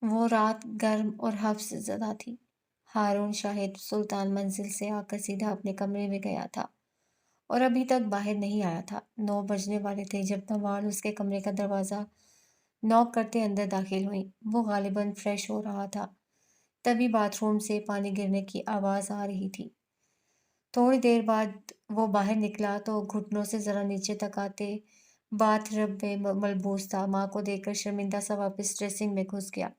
وہ رات گرم اور حفظ زدہ تھی۔ ہارون شاہد سلطان منزل سے آ کر سیدھا اپنے کمرے میں گیا تھا اور ابھی تک باہر نہیں آیا تھا۔ 9 بجنے والے تھے جب نوال اس کے کمرے کا دروازہ نوک کرتے اندر داخل ہوئی۔ وہ غالباً فریش ہو رہا تھا، تبھی باتھ روم سے پانی گرنے کی آواز آ رہی تھی۔ تھوڑی دیر بعد وہ باہر نکلا تو گھٹنوں سے ذرا نیچے تک آتے باتھ ٹب میں ملبوس تھا۔ ماں کو دیکھ کر شرمندہ سا واپس ڈریسنگ میں گھس گیا۔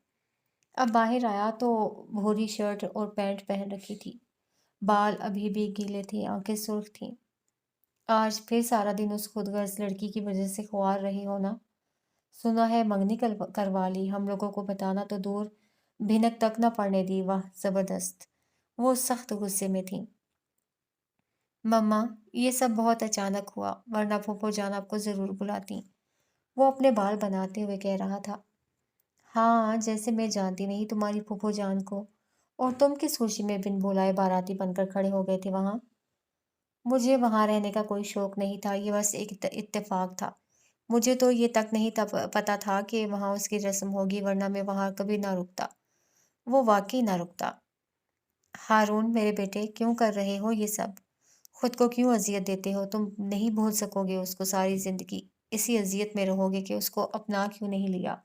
اب باہر آیا تو بھوری شرٹ اور پینٹ پہن رکھی تھی۔ بال ابھی بھی گیلے تھے، آنکھیں سرخ تھیں۔ آج پھر سارا دن اس خود غرض لڑکی کی وجہ سے خوار رہی ہو نا؟ سنا ہے منگنی کروا لی، ہم لوگوں کو بتانا تو دور، بھنک تک نہ پڑنے دی۔ واہ زبردست! وہ سخت غصے میں تھیں۔ مما، یہ سب بہت اچانک ہوا، ورنہ پھوپھو جان آپ کو ضرور بلاتی، وہ اپنے بال بناتے ہوئے کہہ رہا تھا۔ ہاں، جیسے میں جانتی نہیں تمہاری پھوپھو جان کو، اور تم کس خوشی میں بن بلائے باراتی بن کر کھڑے ہو گئے تھے وہاں؟ مجھے وہاں رہنے کا کوئی شوق نہیں تھا، یہ بس ایک اتفاق تھا۔ مجھے تو یہ تک نہیں پتا تھا کہ وہاں اس کی رسم ہوگی، ورنہ میں وہاں کبھی نہ رکتا۔ وہ واقعی نہ رکتا۔ ہارون میرے بیٹے، کیوں کر رہے ہو یہ سب؟ خود کو کیوں اذیت دیتے ہو؟ تم نہیں بھول سکو گے اس کو ساری زندگی، اسی اذیت میں رہو گے کہ اس کو اپنا کیوں نہیں لیا؟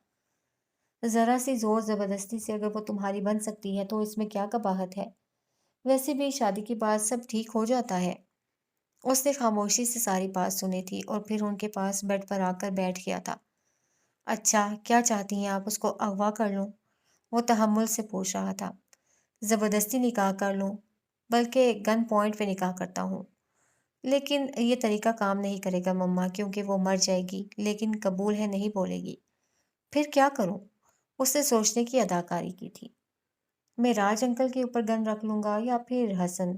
ذرا سی زور زبردستی سے اگر وہ تمہاری بن سکتی ہے تو اس میں کیا قباحت ہے؟ ویسے بھی شادی کے بعد سب ٹھیک ہو جاتا ہے۔ اس نے خاموشی سے ساری بات سنی تھی اور پھر ان کے پاس بیڈ پر آ کر بیٹھ گیا تھا۔ اچھا، کیا چاہتی ہیں آپ؟ اس کو اغوا کر لوں؟ وہ تحمل سے پوچھ رہا تھا۔ زبردستی نکاح کر لوں، بلکہ گن پوائنٹ پہ نکاح کرتا ہوں۔ لیکن یہ طریقہ کام نہیں کرے گا مما، کیونکہ وہ مر جائے گی، لیکن قبول ہے نہیں بولے گی۔ پھر کیا کروں؟ اس نے سوچنے کی اداکاری کی تھی۔ میں راج انکل کے اوپر گن رکھ لوں گا، یا پھر حسن،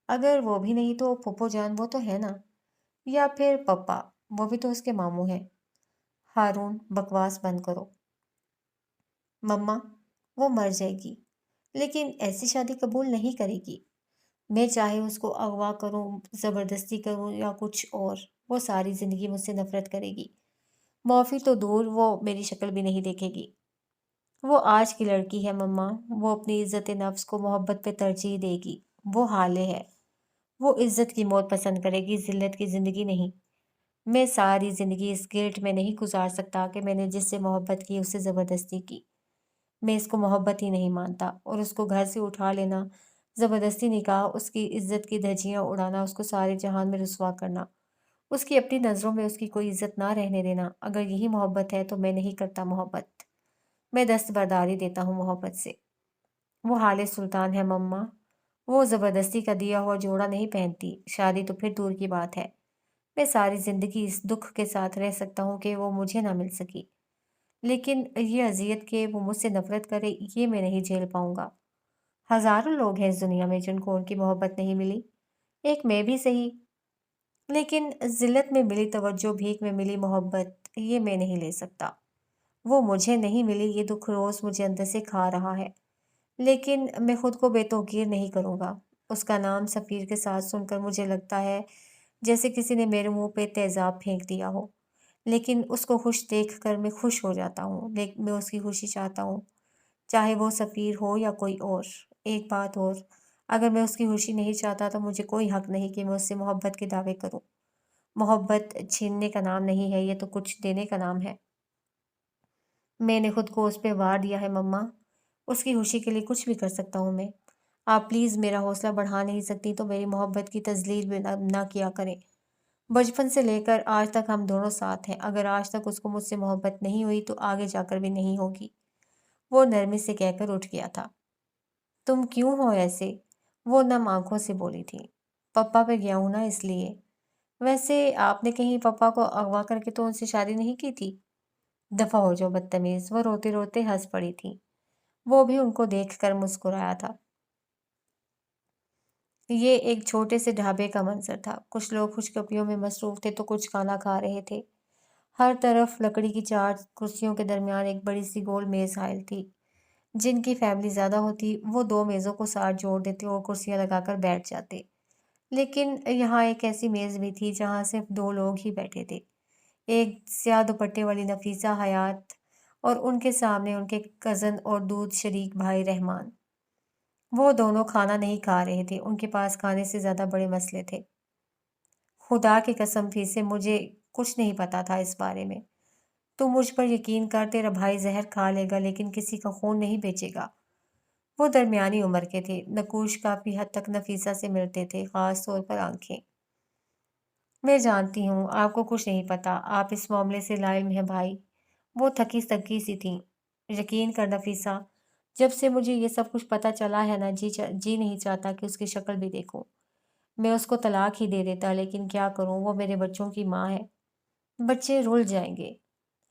اگر وہ بھی نہیں تو پھوپھو جان وہ تو ہے نا، یا پھر پپا، وہ بھی تو اس کے ماموں ہیں۔ ہارون، بکواس بند کرو۔ مما، وہ مر جائے گی، لیکن ایسی شادی قبول نہیں کرے گی۔ میں چاہے اس کو اغوا کروں، زبردستی کروں یا کچھ اور، وہ ساری زندگی مجھ سے نفرت کرے گی۔ معافی تو دور، وہ میری شکل بھی نہیں دیکھے گی۔ وہ آج کی لڑکی ہے مما، وہ اپنی عزت نفس کو محبت پہ ترجیح دے گی۔ وہ حالے ہے، وہ عزت کی موت پسند کرے گی، ذلت کی زندگی نہیں۔ میں ساری زندگی اس گلٹ میں نہیں گزار سکتا کہ میں نے جس سے محبت کی اسے زبردستی کی۔ میں اس کو محبت ہی نہیں مانتا، اور اس کو گھر سے اٹھا لینا، زبردستی نکاح، اس کی عزت کی دھجیاں اڑانا، اس کو سارے جہان میں رسوا کرنا، اس کی اپنی نظروں میں اس کی کوئی عزت نہ رہنے دینا، اگر یہی محبت ہے تو میں نہیں کرتا محبت۔ میں دستبرداری دیتا ہوں محبت سے۔ وہ حال سلطان ہے مما، وہ زبردستی کا دیا ہوا جوڑا نہیں پہنتی، شادی تو پھر دور کی بات ہے۔ میں ساری زندگی اس دکھ کے ساتھ رہ سکتا ہوں کہ وہ مجھے نہ مل سکی، لیکن یہ اذیت کہ وہ مجھ سے نفرت کرے، یہ میں نہیں جھیل پاؤں گا۔ ہزاروں لوگ ہیں اس دنیا میں جن کو ان کی محبت نہیں ملی، ایک میں بھی صحیح، لیکن ذلت میں ملی توجہ، بھیک میں ملی محبت، یہ میں نہیں لے سکتا۔ وہ مجھے نہیں ملی، یہ دکھ روز مجھے اندر سے کھا رہا ہے، لیکن میں خود کو بے توقیر نہیں کروں گا۔ اس کا نام سفیر کے ساتھ سن کر مجھے لگتا ہے جیسے کسی نے میرے منہ پہ تیزاب پھینک دیا ہو، لیکن اس کو خوش دیکھ کر میں خوش ہو جاتا ہوں، لیکن میں اس کی خوشی چاہتا ہوں، چاہے وہ سفیر ہو یا کوئی اور۔ ایک بات اور، اگر میں اس کی خوشی نہیں چاہتا تو مجھے کوئی حق نہیں کہ میں اس سے محبت کے دعوے کروں۔ محبت چھیننے کا نام نہیں ہے، یہ تو کچھ دینے کا نام ہے۔ میں نے خود کو اس پہ وار دیا ہے مما، اس کی خوشی کے لیے کچھ بھی کر سکتا ہوں میں۔ آپ پلیز میرا حوصلہ بڑھا نہیں سکتی تو میری محبت کی تذلیل بھی نہ کیا کریں۔ بچپن سے لے کر آج تک ہم دونوں ساتھ ہیں، اگر آج تک اس کو مجھ سے محبت نہیں ہوئی تو آگے جا کر بھی نہیں ہوگی۔ وہ نرمی سے کہہ کر اٹھ گیا تھا۔ تم کیوں ہو ایسے؟ وہ نم آنکھوں سے بولی تھی۔ پپا پہ گیا ہوں نا اس لیے۔ ویسے آپ نے کہیں پپا کو اغوا کر کے تو ان سے شادی نہیں کی تھی؟ دفع ہو جاؤ بدتمیز، وہ روتے روتے ہنس پڑی تھی۔ وہ بھی ان کو دیکھ کر مسکرایا تھا۔ یہ ایک چھوٹے سے ڈھابے کا منظر تھا، کچھ لوگ خوشخبریوں میں مصروف تھے تو کچھ کھانا کھا رہے تھے۔ ہر طرف لکڑی کی 4 کرسیوں کے درمیان ایک بڑی سی گول میز حائل تھی۔ جن کی فیملی زیادہ ہوتی وہ 2 میزوں کو ساتھ جوڑ دیتے اور کرسیاں لگا کر بیٹھ جاتے، لیکن یہاں ایک ایسی میز بھی تھی جہاں صرف 2 لوگ ہی بیٹھے تھے، ایک سیاہ دوپٹے والی نفیسہ حیات اور ان کے سامنے ان کے کزن اور دودھ شریک بھائی رحمان، وہ دونوں کھانا نہیں کھا رہے تھے، ان کے پاس کھانے سے زیادہ بڑے مسئلے تھے۔ خدا کی قسم فی سے مجھے کچھ نہیں پتا تھا اس بارے میں۔ تو مجھ پر یقین کر، تیرا بھائی زہر کھا لے گا لیکن کسی کا خون نہیں بیچے گا۔ وہ درمیانی عمر کے تھے، نقوش کافی حد تک نفیسہ سے ملتے تھے، خاص طور پر آنکھیں۔ میں جانتی ہوں آپ کو کچھ نہیں پتا، آپ اس معاملے سے لا علم ہیں بھائی۔ وہ تھکی تھکی سی تھیں۔ یقین کر نفیسہ، جب سے مجھے یہ سب کچھ پتا چلا ہے نا، جی نہیں چاہتا کہ اس کی شکل بھی دیکھوں۔ میں اس کو طلاق ہی دے دیتا، لیکن کیا کروں، وہ میرے بچوں کی ماں ہے۔ بچے رل جائیں گے۔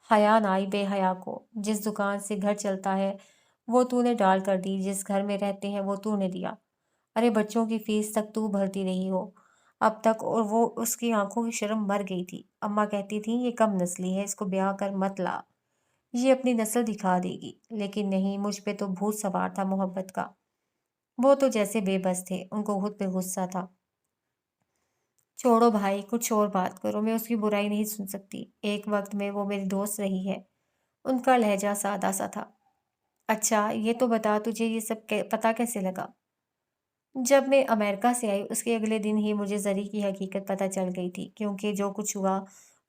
حیا نہ آئی بے حیا کو۔ جس دکان سے گھر چلتا ہے وہ تو نے ڈال کر دی، جس گھر میں رہتے ہیں وہ تو نے دیا۔ ارے بچوں کی فیس تک تو بھرتی رہی ہو اب تک، اور وہ اس کی آنکھوں کی شرم مر گئی تھی۔ اماں کہتی تھیں یہ کم نسلی ہے، اس کو بیاہ کر مت لا، یہ اپنی نسل دکھا دے گی۔ لیکن نہیں، مجھ پہ تو بھوت سوار تھا محبت کا۔ وہ تو جیسے بے بس تھے، ان کو خود پہ غصہ تھا۔ چھوڑو بھائی، کچھ اور بات کرو، میں اس کی برائی نہیں سن سکتی۔ ایک وقت میں وہ میری دوست رہی ہے۔ ان کا لہجہ سادہ سا تھا۔ اچھا یہ تو بتا، تجھے یہ سب پتا کیسے لگا؟ جب میں امریکہ سے آئی اس کے اگلے دن ہی مجھے زری کی حقیقت پتہ چل گئی تھی، کیونکہ جو کچھ ہوا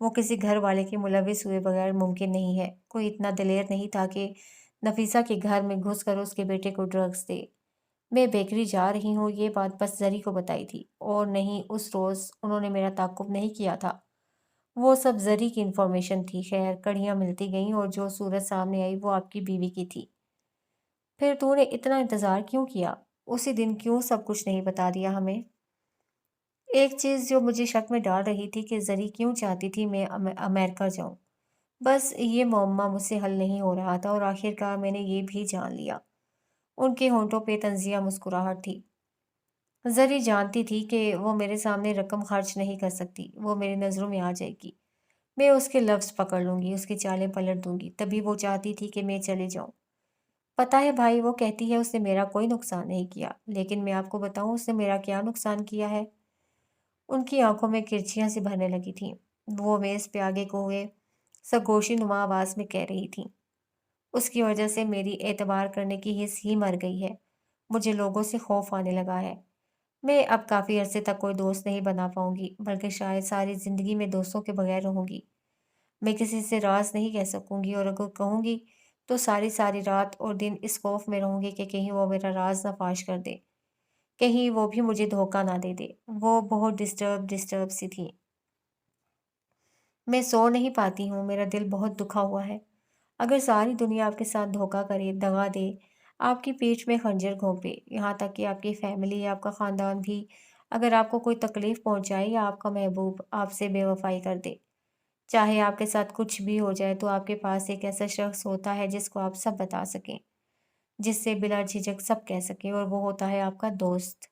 وہ کسی گھر والے کے ملوث ہوئے بغیر ممکن نہیں ہے۔ کوئی اتنا دلیر نہیں تھا کہ نفیسہ کے گھر میں گھس کر اس کے بیٹے کو ڈرگز دے۔ میں بیکری جا رہی ہوں یہ بات بس زری کو بتائی تھی، اور نہیں اس روز انہوں نے میرا تعاقب نہیں کیا تھا۔ وہ سب زری کی انفارمیشن تھی۔ خیر کڑیاں ملتی گئیں اور جو صورت سامنے آئی وہ آپ کی بیوی کی تھی۔ پھر تو نے اتنا انتظار کیوں کیا؟ اسی دن کیوں سب کچھ نہیں بتا دیا ہمیں؟ ایک چیز جو مجھے شک میں ڈال رہی تھی کہ زری کیوں چاہتی تھی میں امریکہ جاؤں۔ بس یہ معمہ مجھ سے حل نہیں ہو رہا تھا، اور آخر کار میں نے یہ بھی جان لیا۔ ان کے ہونٹوں پہ طنزیہ مسکراہٹ تھی۔ زری جانتی تھی کہ وہ میرے سامنے رقم خرچ نہیں کر سکتی، وہ میری نظروں میں آ جائے گی، میں اس کے لفظ پکڑ لوں گی، اس کی چالیں پلٹ دوں گی، تبھی وہ چاہتی تھی کہ میں چلے جاؤں۔ پتہ ہے بھائی، وہ کہتی ہے اس نے میرا کوئی نقصان نہیں کیا، لیکن میں آپ کو بتاؤں اس نے میرا کیا نقصان کیا ہے؟ ان کی آنکھوں میں کرچیاں سی بھرنے لگی تھیں۔ وہ میز پہ آگے کو ہوئے سرگوشی نما آواز میں کہہ رہی تھیں، اس کی وجہ سے میری اعتبار کرنے کی حس ہی مر گئی ہے، مجھے لوگوں سے خوف آنے لگا ہے۔ میں اب کافی عرصے تک کوئی دوست نہیں بنا پاؤں گی، بلکہ شاید ساری زندگی میں دوستوں کے بغیر رہوں گی۔ میں کسی سے راز نہیں کہہ سکوں گی، اور اگر کہوں گی تو ساری ساری رات اور دن اس خوف میں رہوں گی کہ کہیں وہ میرا راز نہ فاش کر دے، کہیں وہ بھی مجھے دھوکہ نہ دے دے۔ وہ بہت ڈسٹرب سی تھی۔ میں سو نہیں پاتی ہوں، میرا دل بہت دکھا ہوا ہے۔ اگر ساری دنیا آپ کے ساتھ دھوکہ کرے، دغا دے، آپ کی پیٹھ میں خنجر گھونپے، یہاں تک کہ آپ کی فیملی یا آپ کا خاندان بھی، اگر آپ کو کوئی تکلیف پہنچائے یا آپ کا محبوب آپ سے بے وفائی کر دے، چاہے آپ کے ساتھ کچھ بھی ہو جائے، تو آپ کے پاس ایک ایسا شخص ہوتا ہے جس کو آپ سب بتا سکیں، جس سے بلا جھجک سب کہہ سکیں، اور وہ ہوتا ہے آپ کا دوست۔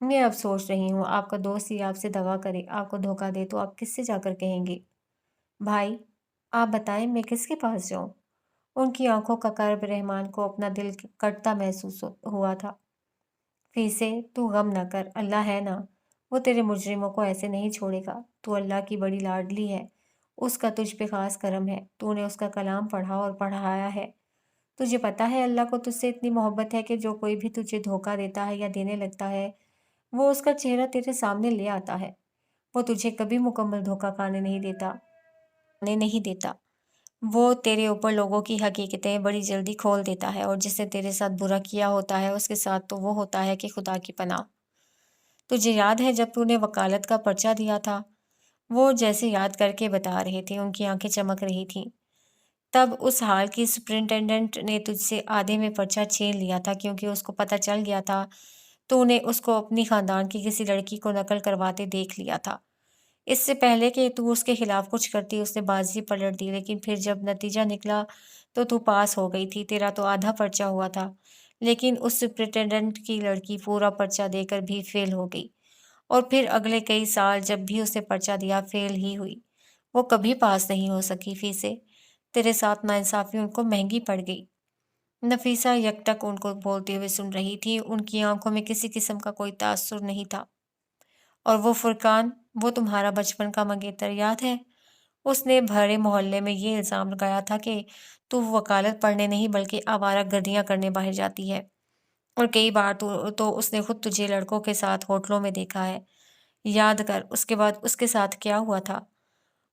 میں اب سوچ رہی ہوں، آپ کا دوست ہی آپ سے دغا کرے، آپ کو دھوکہ دے، تو آپ کس سے جا کر کہیں گے؟ بھائی آپ بتائیں میں کس کے پاس جاؤں؟ ان کی آنکھوں کا کرب رحمان کو اپنا دل کٹتا محسوس ہوا تھا۔ فیسے تو غم نہ کر، اللہ ہے نا، وہ تیرے مجرموں کو ایسے نہیں چھوڑے گا۔ تو اللہ کی بڑی لاڈلی ہے، اس کا تجھ پہ خاص کرم ہے، تو نے اس کا کلام پڑھا اور پڑھایا ہے۔ تجھے پتا ہے اللہ کو تجھ سے اتنی محبت ہے کہ جو کوئی بھی تجھے دھوکہ دیتا ہے یا دینے لگتا ہے، وہ اس کا چہرہ تیرے سامنے لے آتا ہے۔ وہ تجھے کبھی مکمل دھوکہ کھانے نہیں دیتا۔ وہ تیرے اوپر لوگوں کی حقیقتیں بڑی جلدی کھول دیتا ہے، اور جس نے تیرے ساتھ برا کیا ہوتا ہے اس کے ساتھ تو وہ ہوتا ہے کہ خدا کی پناہ۔ تجھے یاد ہے جب تو نے وکالت کا پرچہ دیا تھا؟ وہ جیسے یاد کر کے بتا رہے تھے، ان کی آنکھیں چمک رہی تھیں۔ تب اس حال کی سپرنٹینڈنٹ نے تجھ سے آدھے میں پرچہ چھین لیا تھا، کیونکہ اس کو پتہ چل گیا تھا تو نے اس کو اپنی خاندان کی کسی لڑکی کو نقل کرواتے دیکھ لیا تھا۔ اس سے پہلے کہ تو اس کے خلاف کچھ کرتی اس نے بازی پلٹ دی، لیکن پھر جب نتیجہ نکلا تو پاس ہو گئی تھی، تیرا تو آدھا پرچہ ہوا تھا، لیکن اس سپرنٹینڈنٹ کی لڑکی پورا پرچہ دے کر بھی فیل ہو گئی، اور پھر اگلے کئی سال جب بھی اس نے پرچہ دیا فیل ہی ہوئی، وہ کبھی پاس نہیں ہو سکی۔ فیسے تیرے ساتھ ناانصافی ان کو مہنگی پڑ گئی۔ نفیسہ یکٹک ان کو بولتے ہوئے سن رہی تھی، ان کی آنکھوں میں کسی قسم کا کوئی تاثر نہیں تھا۔ اور وہ فرقان، وہ تمہارا بچپن کا منگیتر یاد ہے؟ اس نے بھرے محلے میں یہ الزام لگایا تھا کہ تو وکالت پڑھنے نہیں بلکہ آوارہ گردیاں کرنے باہر جاتی ہے، اور کئی بار تو اس نے خود تجھے لڑکوں کے ساتھ ہوٹلوں میں دیکھا ہے۔ یاد کر اس کے بعد اس کے ساتھ کیا ہوا تھا۔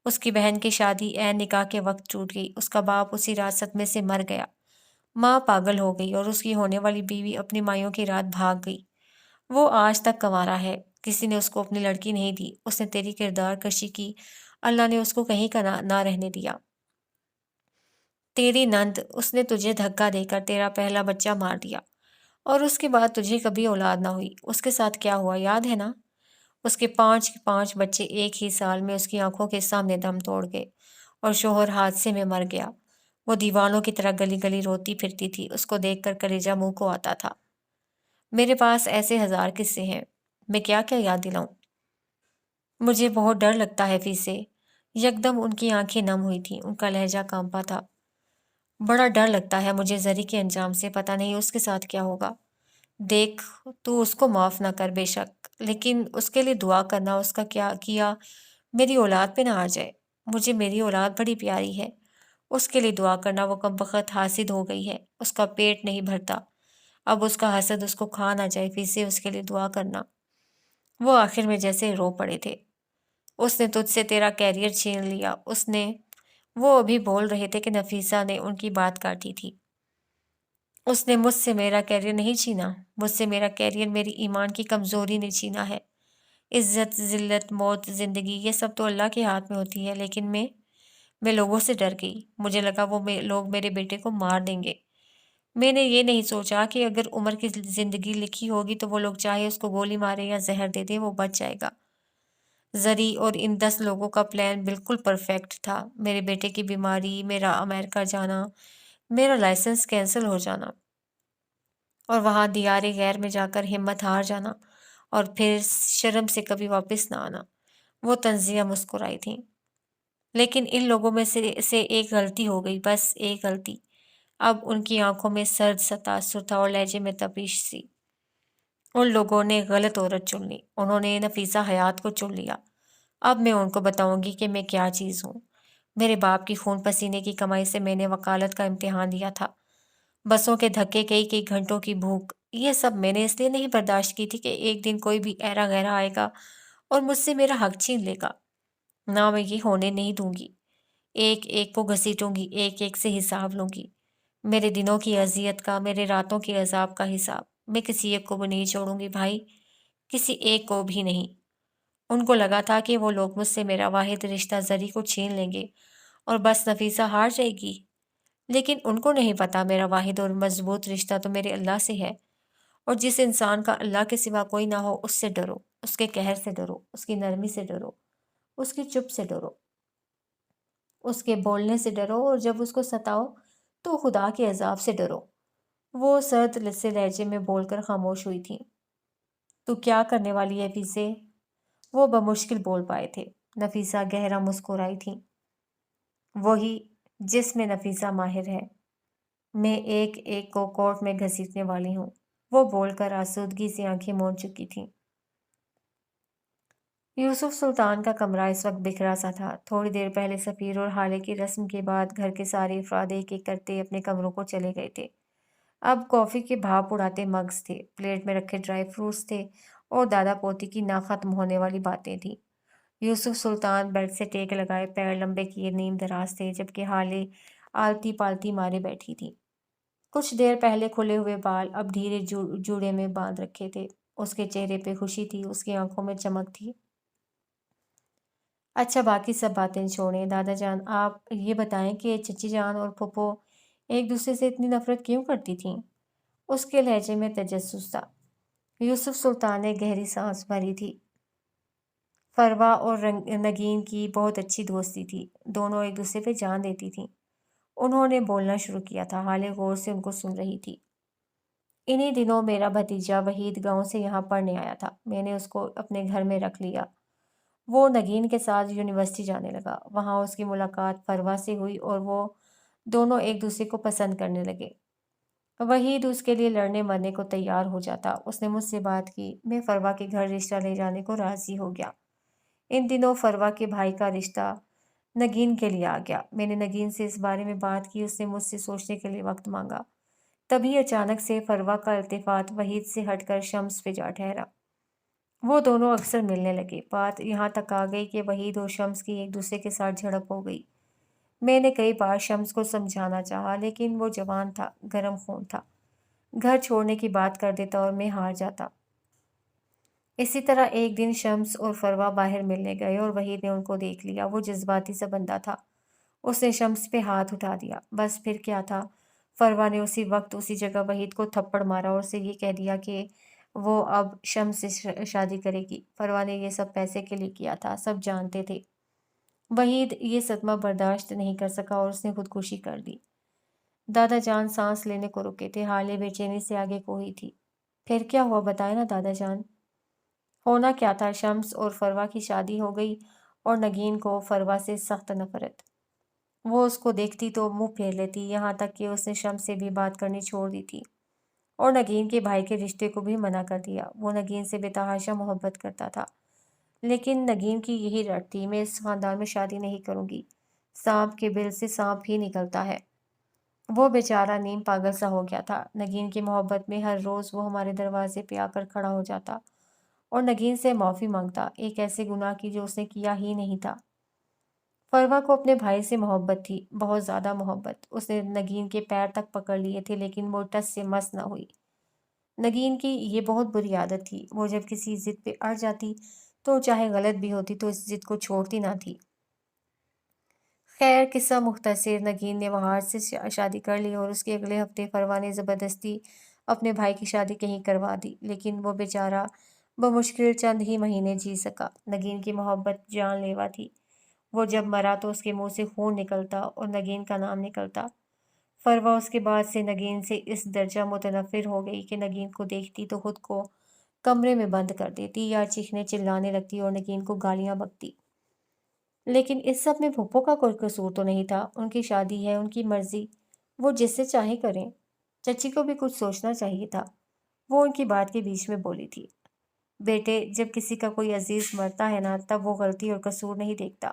اس کی بہن کی شادی عین نکاح کے وقت ٹوٹ گئی، اس کا باپ اسی رات صدمے سے مر گیا، ماں پاگل ہو گئی اور اس کی ہونے والی بیوی اپنی مائیوں کی رات بھاگ گئی۔ وہ آج تک کنوارا ہے، کسی نے اس کو اپنی لڑکی نہیں دی، اس نے تیری کردار کشی کی، اللہ نے اس کو کہیں کا نہ رہنے دیا۔ تیری نند، اس نے تجھے دھکا دے کر تیرا پہلا بچہ مار دیا، اور اس کے بعد تجھے کبھی اولاد نہ ہوئی۔ اس کے ساتھ کیا ہوا یاد ہے نا؟ اس کے 5 بچے ایک ہی سال میں اس کی آنکھوں کے سامنے دم توڑ گئے، اور شوہر حادثے میں مر گیا۔ وہ دیوانوں کی طرح گلی گلی روتی پھرتی تھی، اس کو دیکھ کر کلیجہ منہ کو آتا تھا۔ میرے پاس ایسے ہزار قصے ہیں، میں کیا کیا یاد دلاؤں؟ مجھے بہت ڈر لگتا ہے فی سے۔ یکدم ان کی آنکھیں نم ہوئی تھیں، ان کا لہجہ کانپا تھا۔ بڑا ڈر لگتا ہے مجھے زری کے انجام سے، پتہ نہیں اس کے ساتھ کیا ہوگا۔ دیکھ، تو اس کو معاف نہ کر بے شک، لیکن اس کے لیے دعا کرنا اس کا کیا کیا میری اولاد پہ نہ آ جائے۔ مجھے میری اولاد بڑی پیاری ہے، اس کے لیے دعا کرنا۔ وہ کمبخت حاسد ہو گئی ہے، اس کا پیٹ نہیں بھرتا، اب اس کا حسد اس کو کھا نہ جائے، پھر سے اس کے لیے دعا کرنا۔ وہ آخر میں جیسے رو پڑے تھے۔ اس نے تجھ سے تیرا کیریئر چھین لیا، وہ ابھی بول رہے تھے کہ نفیسہ نے ان کی بات کاٹی تھی۔ اس نے مجھ سے میرا کیریئر نہیں چھینا، مجھ سے میرا کیریئر میری ایمان کی کمزوری نے چھینا ہے۔ عزت، ذلت، موت، زندگی، یہ سب تو اللہ کے ہاتھ میں ہوتی ہے، لیکن میں لوگوں سے ڈر گئی۔ مجھے لگا وہ لوگ میرے بیٹے کو مار دیں گے۔ میں نے یہ نہیں سوچا کہ اگر عمر کی زندگی لکھی ہوگی تو وہ لوگ چاہے اس کو گولی مارے یا زہر دے دیں، وہ بچ جائے گا۔ زری اور ان 10 لوگوں کا پلان بالکل پرفیکٹ تھا۔ میرے بیٹے کی بیماری، میرا امریکہ جانا، میرا لائسنس کینسل ہو جانا، اور وہاں دیار غیر میں جا کر ہمت ہار جانا، اور پھر شرم سے کبھی واپس نہ آنا۔ وہ تنزیہ مسکرائی تھیں۔ لیکن ان لوگوں میں سے ایک غلطی ہو گئی، بس ایک غلطی۔ اب ان کی آنکھوں میں سرد سا تاثر تھا اور لہجے میں تپش سی۔ ان لوگوں نے غلط عورت چن لی، انہوں نے نفیسہ حیات کو چن لیا۔ اب میں ان کو بتاؤں گی کہ میں کیا چیز ہوں۔ میرے باپ کی خون پسینے کی کمائی سے میں نے وکالت کا امتحان دیا تھا۔ بسوں کے دھکے، کئی گھنٹوں کی بھوک، یہ سب میں نے اس لیے نہیں برداشت کی تھی کہ ایک دن کوئی بھی ایرا غیرا آئے گا اور مجھ سے میرا حق چھین لے گا۔ نہ، میں یہ ہونے نہیں دوں گی۔ ایک ایک کو گھسیٹوں گی، ایک ایک سے حساب لوں گی، میرے دنوں کی اذیت کا، میرے راتوں کے عذاب کا حساب۔ میں کسی ایک کو بھی نہیں چھوڑوں گی بھائی، کسی ایک کو بھی نہیں۔ ان کو لگا تھا کہ وہ لوگ مجھ سے میرا واحد رشتہ زری کو چھین لیں گے اور بس نفیسہ ہار جائے گی، لیکن ان کو نہیں پتا میرا واحد اور مضبوط رشتہ تو میرے اللہ سے ہے، اور جس انسان کا اللہ کے سوا کوئی نہ ہو اس سے ڈرو، اس کے قہر سے ڈرو، اس کی نرمی سے ڈرو، اس کی چپ سے ڈرو، اس کے بولنے سے ڈرو، اور جب اس کو ستاؤ تو خدا کے عذاب سے ڈرو۔ وہ سرد سے لہجے میں بول کر خاموش ہوئی تھی۔ تو کیا کرنے والی ہے فیسے؟ وہ بمشکل بول پائے تھے۔ نفیسہ گہرا مسکرائی تھی۔ وہی جس میں نفیسہ ماہر ہے، میں ایک ایک کو کورٹ میں گھسیٹنے والی ہوں۔ وہ بول کر آسودگی سے آنکھیں موند چکی تھی۔ یوسف سلطان کا کمرہ اس وقت بکھرا سا تھا۔ تھوڑی دیر پہلے سفیر اور حالے کی رسم کے بعد گھر کے سارے افراد ایک ایک کرتے اپنے کمروں کو چلے گئے تھے۔ اب کافی کے بھاپ اڑاتے مگز تھے، پلیٹ میں رکھے ڈرائی فروٹس تھے، اور دادا پوتی کی نہ ختم ہونے والی باتیں تھیں۔ یوسف سلطان بیڈ سے ٹیک لگائے پیر لمبے کیے نیم دراز تھے، جبکہ حالے آلتی پالتی مارے بیٹھی تھی۔ کچھ دیر پہلے کھلے ہوئے بال اب دھیرے جوڑے میں باندھ رکھے تھے۔ اس کے چہرے پہ خوشی تھی، اس کی آنکھوں میں چمک تھی۔ اچھا، باقی سب باتیں چھوڑیں، دادا جان آپ یہ بتائیں کہ چچی جان اور پھپھو ایک دوسرے سے اتنی نفرت کیوں کرتی تھیں؟ اس کے لہجے میں تجسس تھا۔ یوسف سلطان نے گہری سانس بھری تھی۔ فروا اور نگین کی بہت اچھی دوستی تھی، دونوں ایک دوسرے پہ جان دیتی تھیں۔ انہوں نے بولنا شروع کیا تھا، حالے غور سے ان کو سن رہی تھی۔ انہی دنوں میرا بھتیجا وحید گاؤں سے یہاں پڑھنے آیا تھا، میں نے اس کو اپنے گھر میں رکھ لیا۔ وہ نگین کے ساتھ یونیورسٹی جانے لگا، وہاں اس کی ملاقات فروا سے ہوئی اور وہ دونوں ایک دوسرے کو پسند کرنے لگے۔ وحید اس کے لیے لڑنے مرنے کو تیار ہو جاتا۔ اس نے مجھ سے بات کی، میں فروا کے گھر رشتہ لے جانے کو راضی ہو گیا۔ ان دنوں فروا کے بھائی کا رشتہ نگین کے لیے آ گیا۔ میں نے نگین سے اس بارے میں بات کی، اس نے مجھ سے سوچنے کے لیے وقت مانگا۔ تبھی اچانک سے فروا کا التفات وحید سے ہٹ کر شمس پہ جا ٹھہرا۔ وہ دونوں اکثر ملنے لگے۔ بات یہاں تک آ گئی کہ وحید اور شمس کی ایک دوسرے کے ساتھ جھڑپ ہو گئی۔ میں نے کئی بار شمس کو سمجھانا چاہا، لیکن وہ جوان تھا، گرم خون تھا، گھر چھوڑنے کی بات کر دیتا اور میں ہار جاتا۔ اسی طرح ایک دن شمس اور فروا باہر ملنے گئے اور وحید نے ان کو دیکھ لیا۔ وہ جذباتی سا بندہ تھا، اس نے شمس پہ ہاتھ اٹھا دیا۔ بس پھر کیا تھا، فروا نے اسی وقت اسی جگہ وحید کو تھپڑ مارا اور اسے یہ کہہ دیا کہ وہ اب شمس سے شادی کرے گی۔ فروا نے یہ سب پیسے کے لیے کیا تھا، سب جانتے تھے۔ وحید یہ صدمہ برداشت نہیں کر سکا اور اس نے خودکشی کر لی۔ دادا جان سانس لینے کو رکے تھے، حالے بے چینی سے آگے کوئی تھی۔ پھر کیا ہوا بتائے نا دادا جان۔ ہونا کیا تھا، شمس اور فروا کی شادی ہو گئی اور نگین کو فروا سے سخت نفرت۔ وہ اس کو دیکھتی تو منہ پھیر لیتی، یہاں تک کہ اس نے شمس سے بھی بات کرنی چھوڑ دی تھی اور نگین کے بھائی کے رشتے کو بھی منع کر دیا۔ وہ نگین سے بے تحاشا محبت کرتا تھا، لیکن نگین کی یہی رٹ تھی، میں اس خاندان میں شادی نہیں کروں گی، سانپ کے بل سے سانپ ہی نکلتا ہے۔ وہ بیچارہ نیم پاگل سا ہو گیا تھا۔ نگین کی محبت میں ہر روز وہ ہمارے دروازے پہ آ کر کھڑا ہو جاتا اور نگین سے معافی مانگتا، ایک ایسے گناہ کی جو اس نے کیا ہی نہیں تھا۔ فروا کو اپنے بھائی سے محبت تھی، بہت زیادہ محبت۔ اس نے نگین کے پیر تک پکڑ لیے تھے، لیکن وہ ٹس سے مس نہ ہوئی۔ نگین کی یہ بہت بری عادت تھی، وہ جب کسی ضد پہ اڑ جاتی تو چاہے غلط بھی ہوتی تو اس ضد کو چھوڑتی نہ تھی۔ خیر قصہ مختصر، نگین نے وہاج سے شادی کر لی اور اس کے اگلے ہفتے فروا نے زبردستی اپنے بھائی کی شادی کہیں کروا دی، لیکن وہ بیچارہ بمشکل چند ہی مہینے جی سکا۔ نگین کی محبت جان لیوا تھی، وہ جب مرا تو اس کے منہ سے خون نکلتا اور نگین کا نام نکلتا۔ فروا اس کے بعد سے نگین سے اس درجہ متنفر ہو گئی کہ نگین کو دیکھتی تو خود کو کمرے میں بند کر دیتی یا چیخنے چلانے لگتی اور نگین کو گالیاں بکتی۔ لیکن اس سب میں پھپھو کا کوئی قصور تو نہیں تھا، ان کی شادی ہے، ان کی مرضی، وہ جس سے چاہے کریں۔ چچی کو بھی کچھ سوچنا چاہیے تھا، وہ ان کی بات کے بیچ میں بولی تھی۔ بیٹے، جب کسی کا کوئی عزیز مرتا ہے نا، تب وہ غلطی اور قصور نہیں دیکھتا،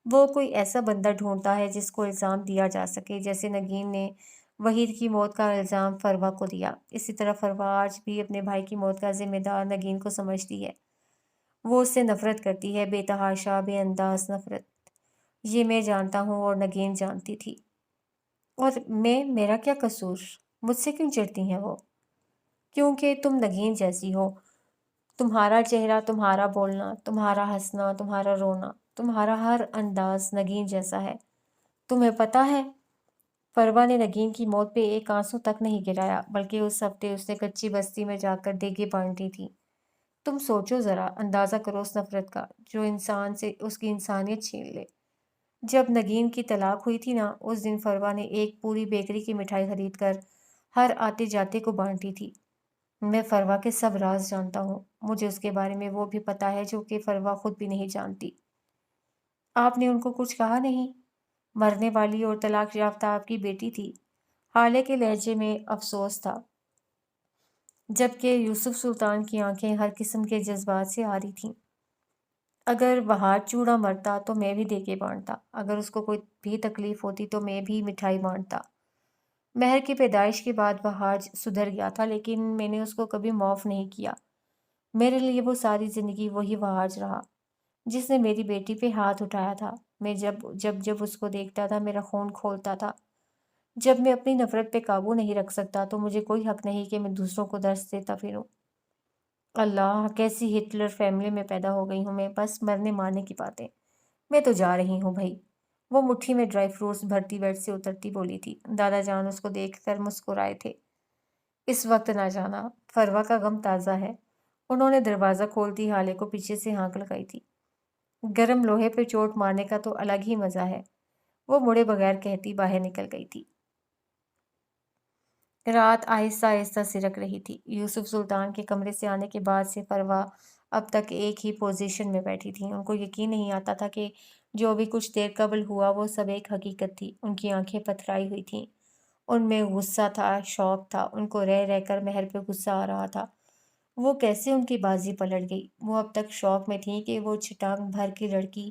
وہ کوئی ایسا بندہ ڈھونڈتا ہے جس کو الزام دیا جا سکے، جیسے نگین نے وحید کی موت کا الزام فروا کو دیا۔ اسی طرح فروا آج بھی اپنے بھائی کی موت کا ذمہ دار نگین کو سمجھتی ہے، وہ اس سے نفرت کرتی ہے، بے تحاشا بے انداز نفرت۔ یہ میں جانتا ہوں اور نگین جانتی تھی۔ اور میرا کیا قصور، مجھ سے کیوں چڑھتی ہیں وہ؟ کیونکہ تم نگین جیسی ہو، تمہارا چہرہ، تمہارا بولنا، تمہارا ہنسنا، تمہارا رونا، تمہارا ہر انداز نگین جیسا ہے، تمہیں پتہ ہے۔ فروا نے نگین کی موت پہ ایک آنسو تک نہیں گرایا، بلکہ اس ہفتے اس نے کچی بستی میں جا کر دیگیں بانٹی تھی۔ تم سوچو ذرا، اندازہ کرو اس نفرت کا جو انسان سے اس کی انسانیت چھین لے۔ جب نگین کی طلاق ہوئی تھی نا، اس دن فروا نے ایک پوری بیکری کی مٹھائی خرید کر ہر آتے جاتے کو بانٹی تھی۔ میں فروا کے سب راز جانتا ہوں، مجھے اس کے بارے میں وہ بھی پتا ہے جو کہ فروا خود بھی نہیں جانتی۔ آپ نے ان کو کچھ کہا نہیں؟ مرنے والی اور طلاق یافتہ آپ کی بیٹی تھی، حالے کے لہجے میں افسوس تھا، جبکہ یوسف سلطان کی آنکھیں ہر قسم کے جذبات سے آ رہی تھیں۔ اگر وہاج چوڑا مرتا تو میں بھی دیگے بانٹتا، اگر اس کو کوئی بھی تکلیف ہوتی تو میں بھی مٹھائی بانٹتا۔ مہر کی پیدائش کے بعد وہاج سدھر گیا تھا، لیکن میں نے اس کو کبھی معاف نہیں کیا۔ میرے لیے وہ ساری زندگی وہی وہاج رہا جس نے میری بیٹی پہ ہاتھ اٹھایا تھا۔ میں جب اس کو دیکھتا تھا میرا خون کھولتا تھا۔ جب میں اپنی نفرت پہ قابو نہیں رکھ سکتا تو مجھے کوئی حق نہیں کہ میں دوسروں کو درس دیتا پھروں۔ اللہ، کیسی ہٹلر فیملی میں پیدا ہو گئی ہوں میں، بس مرنے مارنے کی باتیں۔ میں تو جا رہی ہوں بھائی۔ وہ مٹھی میں ڈرائی فروٹس بھرتی بیڈ سے اترتی بولی تھی۔ دادا جان اس کو دیکھ کر مسکرائے تھے۔ اس وقت نہ جانا، فروا کا غم تازہ ہے۔ انہوں نے دروازہ کھولتی حالے کو پیچھے سے ہانک لگائی تھی۔ گرم لوہے پہ چوٹ مارنے کا تو الگ ہی مزہ ہے، وہ مڑے بغیر کہتی باہر نکل گئی تھی۔ رات آہستہ آہستہ سرک رہی تھی۔ یوسف سلطان کے کمرے سے آنے کے بعد سے فروا اب تک ایک ہی پوزیشن میں بیٹھی تھی۔ ان کو یقین نہیں آتا تھا کہ جو بھی کچھ دیر قبل ہوا وہ سب ایک حقیقت تھی۔ ان کی آنکھیں پتھرائی ہوئی تھیں، ان میں غصہ تھا، شوق تھا، ان کو رہ رہ کر مہر پہ غصہ آ رہا تھا۔ وہ کیسے ان کی بازی پلٹ گئی؟ وہ اب تک شوق میں تھیں کہ وہ چھٹانگ بھر کی لڑکی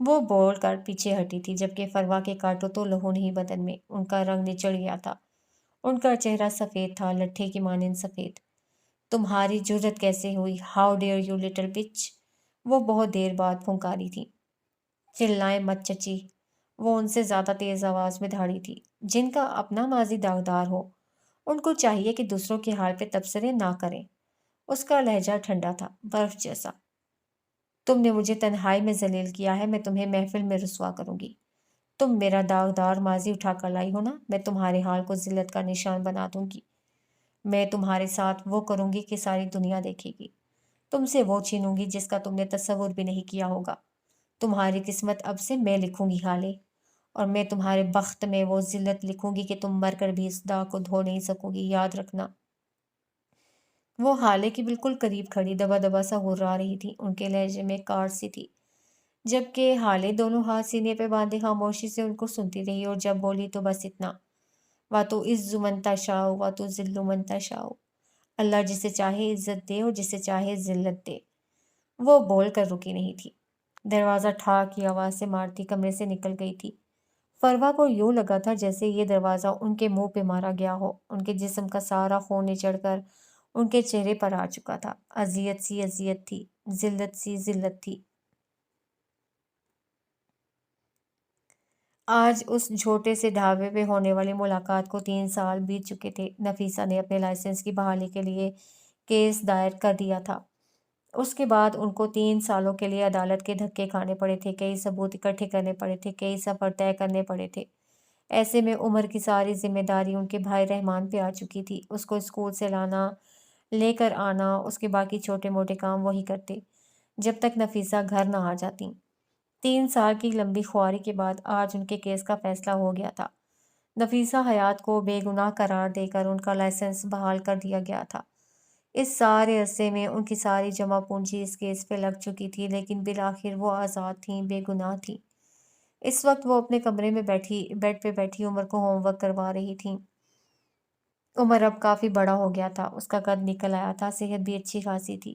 وہ بول کر پیچھے ہٹی تھی، جبکہ فروا کے کاٹو تو لہو نہیں بدن میں، ان کا رنگ نچڑ گیا تھا۔ ان کا چہرہ سفید تھا، لٹھے کی مانند سفید۔ تمہاری جرت کیسے ہوئی؟ ہاؤ ڈیئر یو لٹل بچ! وہ بہت دیر بعد پھنکاری تھی۔ چلائیں مت چچی! وہ ان سے زیادہ تیز آواز میں دھاڑی تھی۔ جن کا اپنا ماضی داغدار ہو، ان کو چاہیے کہ دوسروں کے حال پہ تبصرے نہ کریں۔ اس کا لہجہ ٹھنڈا تھا، برف جیسا۔ تم نے مجھے تنہائی میں ذلیل کیا ہے، میں تمہیں محفل میں رسوا کروں گی۔ تم میرا داغدار ماضی اٹھا کر لائی ہو نا، میں تمہارے حال کو ذلت کا نشان بنا دوں گی۔ میں تمہارے ساتھ وہ کروں گی کہ ساری دنیا دیکھے گی۔ تم سے وہ چھینوں گی جس کا تم نے تصور بھی نہیں کیا ہوگا۔ تمہاری قسمت اب سے میں لکھوں گی حالے، اور میں تمہارے بخت میں وہ ذلت لکھوں گی کہ تم مر کر بھی اس داغ کو دھو نہیں سکو گی، یاد رکھنا۔ وہ حالے کی بالکل قریب کھڑی دبا دبا سا غرا رہی تھی، ان کے لہجے میں کاٹ سی تھی، جبکہ حالے دونوں ہاتھ سینے پہ باندھے خاموشی سے ان کو سنتی رہی، اور جب بولی تو بس اتنا: واتو عز من تشاء واتو ذل من تشاء۔ اللہ جسے چاہے عزت دے اور جسے چاہے ذلت دے۔ وہ بول کر رکی نہیں تھی، دروازہ ٹھاک کی آواز سے مارتی کمرے سے نکل گئی تھی۔ فروا کو یوں لگا تھا جیسے یہ دروازہ ان کے منہ پہ مارا گیا ہو، ان کے جسم کا سارا خون نچڑ کر ان کے چہرے پر آ چکا تھا۔ اذیت سی اذیت تھی، ذلت سی ذلت تھی۔ آج اس چھوٹے سے ڈھابے پہ ہونے والی ملاقات کو 3 سال بیت چکے تھے۔ نفیسہ نے اپنے لائسنس کی بحالی کے لیے کیس دائر کر دیا تھا۔ اس کے بعد ان کو 3 سالوں کے لیے عدالت کے دھکے کھانے پڑے تھے، کئی ثبوت اکٹھے کرنے پڑے تھے، کئی سفر طے کرنے پڑے تھے۔ ایسے میں عمر کی ساری ذمہ داری ان کے بھائی رحمان پہ آ چکی تھی۔ اس کو اسکول سے لانا، لے کر آنا، اس کے باقی چھوٹے موٹے کام وہی کرتے، جب تک نفیسہ گھر نہ آ جاتی۔ 3 سال کی لمبی خواری کے بعد آج ان کے کیس کا فیصلہ ہو گیا تھا۔ نفیسہ حیات کو بے گناہ قرار دے کر ان کا لائسنس بحال کر دیا گیا تھا۔ اس سارے عرصے میں ان کی ساری جمع پونجی اس کیس پہ لگ چکی تھی، لیکن بالآخر وہ آزاد تھیں، بے گناہ تھیں۔ اس وقت وہ اپنے کمرے میں بیڈ پہ بیٹھی عمر کو ہوم ورک کروا رہی تھیں۔ عمر اب کافی بڑا ہو گیا تھا، اس کا قد نکل آیا تھا، صحت بھی اچھی خاصی تھی۔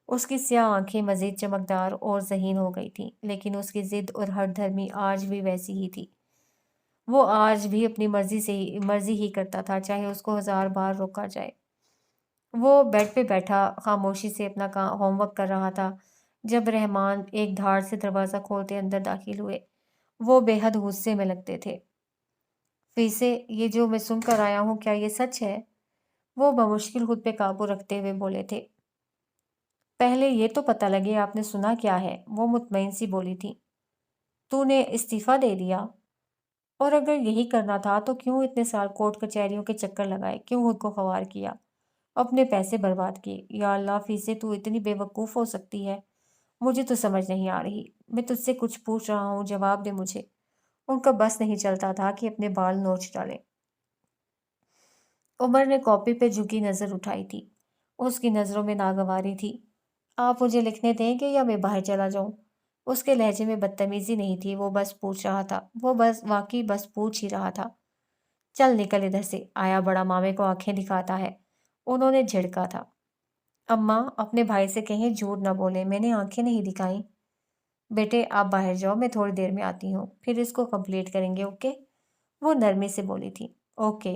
اس کی سیاہ آنکھیں مزید چمکدار اور ذہین ہو گئی تھیں، لیکن اس کی ضد اور ہٹ دھرمی آج بھی ویسی ہی تھی۔ وہ آج بھی اپنی مرضی ہی کرتا تھا، چاہے اس کو 1000 بار روکا جائے۔ وہ بیڈ پہ بیٹھا خاموشی سے اپنا ہوم ورک کر رہا تھا جب رحمان ایک دھاڑ سے دروازہ کھولتے اندر داخل ہوئے۔ وہ بے حد غصے میں لگتے تھے۔ فیسے، یہ جو میں سن کر آیا ہوں، کیا یہ سچ ہے؟ وہ بمشکل خود پہ قابو رکھتے ہوئے بولے تھے۔ پہلے یہ تو پتہ لگے آپ نے سنا کیا ہے، وہ مطمئن سی بولی تھی۔ تو نے استعفیٰ دے دیا؟ اور اگر یہی کرنا تھا تو کیوں اتنے سال کورٹ کچہریوں کے چکر لگائے، کیوں خود کو خوار کیا، اپنے پیسے برباد کیے؟ یا اللہ فیسے، تو اتنی بے وقوف ہو سکتی ہے؟ مجھے تو سمجھ نہیں آ رہی۔ میں تجھ سے کچھ پوچھ رہا ہوں، جواب دے مجھے۔ ان کا بس نہیں چلتا تھا کہ اپنے بال نوچ ڈالے۔ عمر نے کاپی پہ جھکی نظر اٹھائی تھی، اس کی نظروں میں ناگواری تھی۔ آپ مجھے لکھنے دیں گے یا میں باہر چلا جاؤں؟ اس کے لہجے میں بدتمیزی نہیں تھی، وہ بس پوچھ رہا تھا، وہ بس واقعی بس پوچھ ہی رہا تھا۔ چل نکل ادھر سے، آیا بڑا مامے کو آنکھیں دکھاتا ہے، انہوں نے جھڑکا تھا۔ اماں، اپنے بھائی سے کہیں جھوٹ نہ بولیں، میں نے آنکھیں نہیں دکھائیں۔ بیٹے آپ باہر جاؤ، میں تھوڑی دیر میں آتی ہوں، پھر اس کو کمپلیٹ کریں گے، اوکے؟ وہ نرمی سے بولی تھی۔ اوکے۔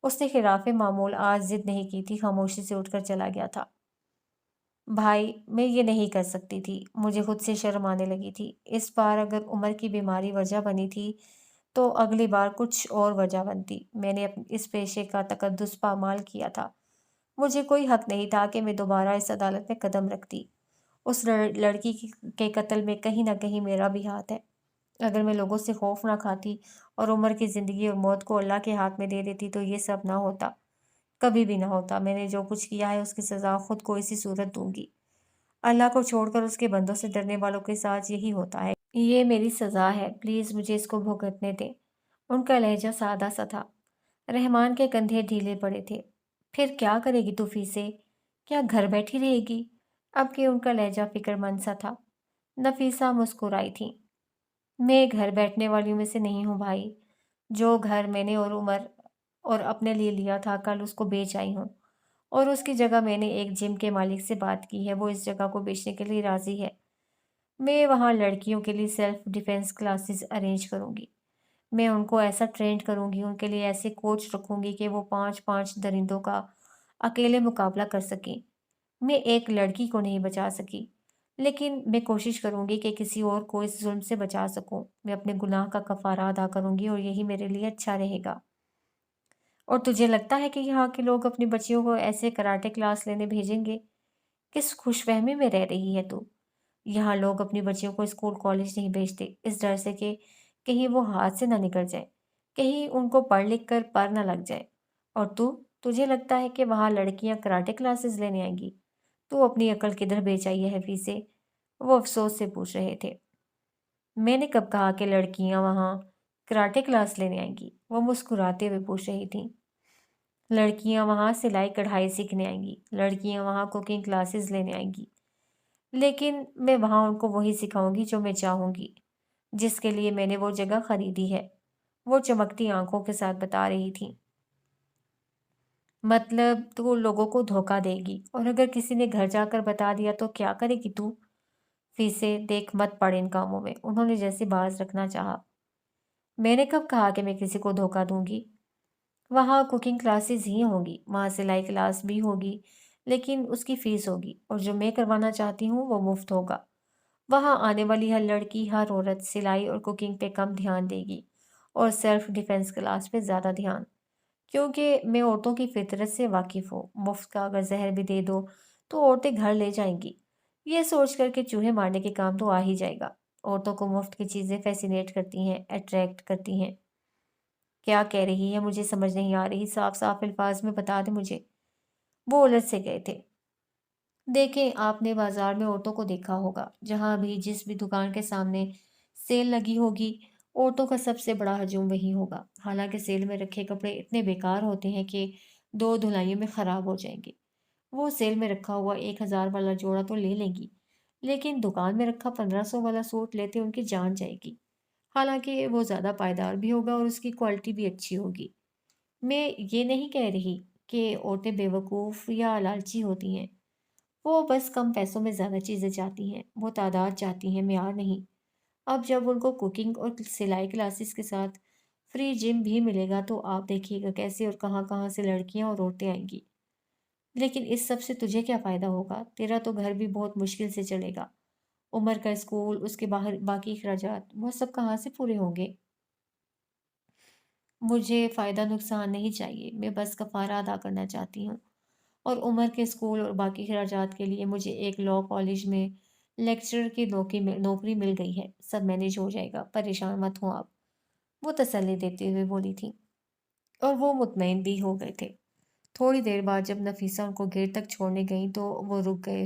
اس نے خلاف معمول آج ضد نہیں کی تھی، خاموشی سے اٹھ کر چلا گیا تھا۔ بھائی، میں یہ نہیں کر سکتی تھی، مجھے خود سے شرم آنے لگی تھی۔ اس بار اگر عمر کی بیماری وجہ بنی تھی تو اگلی بار کچھ اور وجہ بنتی۔ میں نے اس پیشے کا تقدس پامال کیا تھا، مجھے کوئی حق نہیں تھا کہ میں دوبارہ اس عدالت میں قدم رکھتی۔ اس لڑکی کے قتل میں کہیں نہ کہیں میرا بھی ہاتھ ہے۔ اگر میں لوگوں سے خوف نہ کھاتی اور عمر کی زندگی اور موت کو اللہ کے ہاتھ میں دے دیتی تو یہ سب نہ ہوتا، کبھی بھی نہ ہوتا۔ میں نے جو کچھ کیا ہے اس کی سزا خود کو اسی صورت دوں گی۔ اللہ کو چھوڑ کر اس کے بندوں سے ڈرنے والوں کے ساتھ یہی ہوتا ہے۔ یہ میری سزا ہے، پلیز مجھے اس کو بھگتنے دیں۔ ان کا لہجہ سادہ سا تھا۔ رحمان کے کندھے ڈھیلے پڑے تھے۔ پھر کیا کرے گی تو فیسے؟ کیا گھر بیٹھی رہے گی؟ اب کہ ان کا لہجہ فکر مند سا تھا۔ نفیسہ مسکرائی تھی۔ میں گھر بیٹھنے والیوں میں سے نہیں ہوں بھائی۔ جو گھر میں نے اور عمر اور اپنے لیے لیا تھا، کل اس کو بیچ آئی ہوں، اور اس کی جگہ میں نے ایک جم کے مالک سے بات کی ہے، وہ اس جگہ کو بیچنے کے لیے راضی ہے۔ میں وہاں لڑکیوں کے لیے سیلف ڈیفenس کلاسز ارینج کروں گی۔ میں ان کو ایسا ٹرینڈ کروں گی، ان کے لیے ایسے کوچ رکھوں گی کہ وہ 5 درندوں کا اکیلے مقابلہ کر سکیں۔ میں ایک لڑکی کو نہیں بچا سکی، لیکن میں کوشش کروں گی کہ کسی اور کو اس ظلم سے بچا سکوں۔ میں اپنے گناہ کا کفارہ ادا کروں گی اور یہی میرے لیے اچھا رہے گا۔ اور تجھے لگتا ہے کہ یہاں کے لوگ اپنی بچیوں کو ایسے کراٹے کلاس لینے بھیجیں گے؟ کس خوش فہمی میں رہ رہی ہے تو؟ یہاں لوگ اپنی بچیوں کو اسکول کالج نہیں بھیجتے، اس ڈر سے کہ کہیں وہ ہاتھ سے نہ نکل جائے، کہیں ان کو پڑھ لکھ کر پر نہ لگ جائے۔ اور تجھے لگتا ہے کہ وہاں لڑکیاں کراٹے کلاسز لینے آئیں گی؟ تو اپنی عقل کدھر بیچ آئی ہے حفیظ سے؟ وہ افسوس سے پوچھ رہے تھے۔ میں نے کب کہا کہ لڑکیاں وہاں کراٹے کلاس لینے آئیں گی؟ وہ مسکراتے ہوئے پوچھ رہی تھیں۔ لڑکیاں وہاں سلائی کڑھائی سیکھنے آئیں گی، لڑکیاں وہاں کوکنگ کلاسز لینے آئیں گی، لیکن میں وہاں ان کو وہی سکھاؤں گی جو میں چاہوں گی، جس کے لیے میں نے وہ جگہ خریدی ہے، وہ چمکتی آنکھوں کے ساتھ بتا رہی تھی۔ مطلب تو لوگوں کو دھوکہ دے گی، اور اگر کسی نے گھر جا کر بتا دیا تو کیا کرے گی تو؟ فی سے دیکھ مت پڑ ان کاموں میں، انہوں نے جیسے باز رکھنا چاہا۔ میں نے کب کہا کہ میں کسی کو دھوکہ دوں گی؟ وہاں کوکنگ کلاسز ہی ہوں گی، وہاں سلائی کلاس بھی ہوگی، لیکن اس کی فیس ہوگی، اور جو میں کروانا چاہتی ہوں وہ مفت ہوگا۔ وہاں آنے والی ہر لڑکی، ہر عورت سلائی اور کوکنگ پہ کم دھیان دے گی اور سیلف ڈیفenس کلاس پہ زیادہ دھیان، کیونکہ میں عورتوں کی فطرت سے واقف ہوں۔ مفت کا اگر زہر بھی دے دو تو عورتیں گھر لے جائیں گی، یہ سوچ کر کہ چوہے مارنے کے کام تو آ ہی جائے گا۔ عورتوں کو مفت کی چیزیں فیسینیٹ کرتی ہیں، اٹریکٹ کرتی ہیں۔ کیا کہہ رہی ہے مجھے سمجھ نہیں آ رہی، صاف صاف الفاظ میں بتا دے مجھے۔ وہ الجھ سے گئے تھے۔ دیکھیں، آپ نے بازار میں عورتوں کو دیکھا ہوگا، جہاں بھی جس بھی دکان کے سامنے سیل لگی ہوگی، عورتوں کا سب سے بڑا ہجوم وہی ہوگا۔ حالانکہ سیل میں رکھے کپڑے اتنے بیکار ہوتے ہیں کہ 2 دھلائیوں میں خراب ہو جائیں گے۔ وہ سیل میں رکھا ہوا 1,000 والا جوڑا تو لے لیں گی، لیکن دکان میں رکھا 1,500 والا سوٹ لیتے ان کی جان جائے گی۔ حالانکہ وہ زیادہ پائیدار بھی ہوگا اور اس کی کوالٹی بھی اچھی ہوگی۔ میں یہ نہیں کہہ رہی کہ عورتیں بیوقوف یا لالچی ہوتی ہیں، وہ بس کم پیسوں میں زیادہ چیزیں چاہتی ہیں، وہ تعداد چاہتی ہیں، معیار نہیں۔ اب جب ان کو کوکنگ اور سلائی کلاسز کے ساتھ فری جم بھی ملے گا تو آپ دیکھیے گا کیسے اور کہاں کہاں سے لڑکیاں اور عورتیں آئیں گی۔ لیکن اس سب سے تجھے کیا فائدہ ہوگا؟ تیرا تو گھر بھی بہت مشکل سے چلے گا، عمر کا اسکول، اس کے باہر باقی اخراجات، وہ سب کہاں سے پورے ہوں گے؟ مجھے فائدہ نقصان نہیں چاہیے، میں بس کفارہ ادا کرنا چاہتی ہوں، اور عمر کے اسکول اور باقی اخراجات کے لیے مجھے ایک لاء کالج میں لیکچرر کی نوکری مل گئی ہے، سب مینیج ہو جائے گا، پریشان مت ہوں آپ، وہ تسلی دیتے ہوئے بولی تھی۔ اور وہ مطمئن بھی ہو گئے تھے۔ تھوڑی دیر بعد جب نفیسہ ان کو گیٹ تک چھوڑنے گئیں تو وہ رک گئے،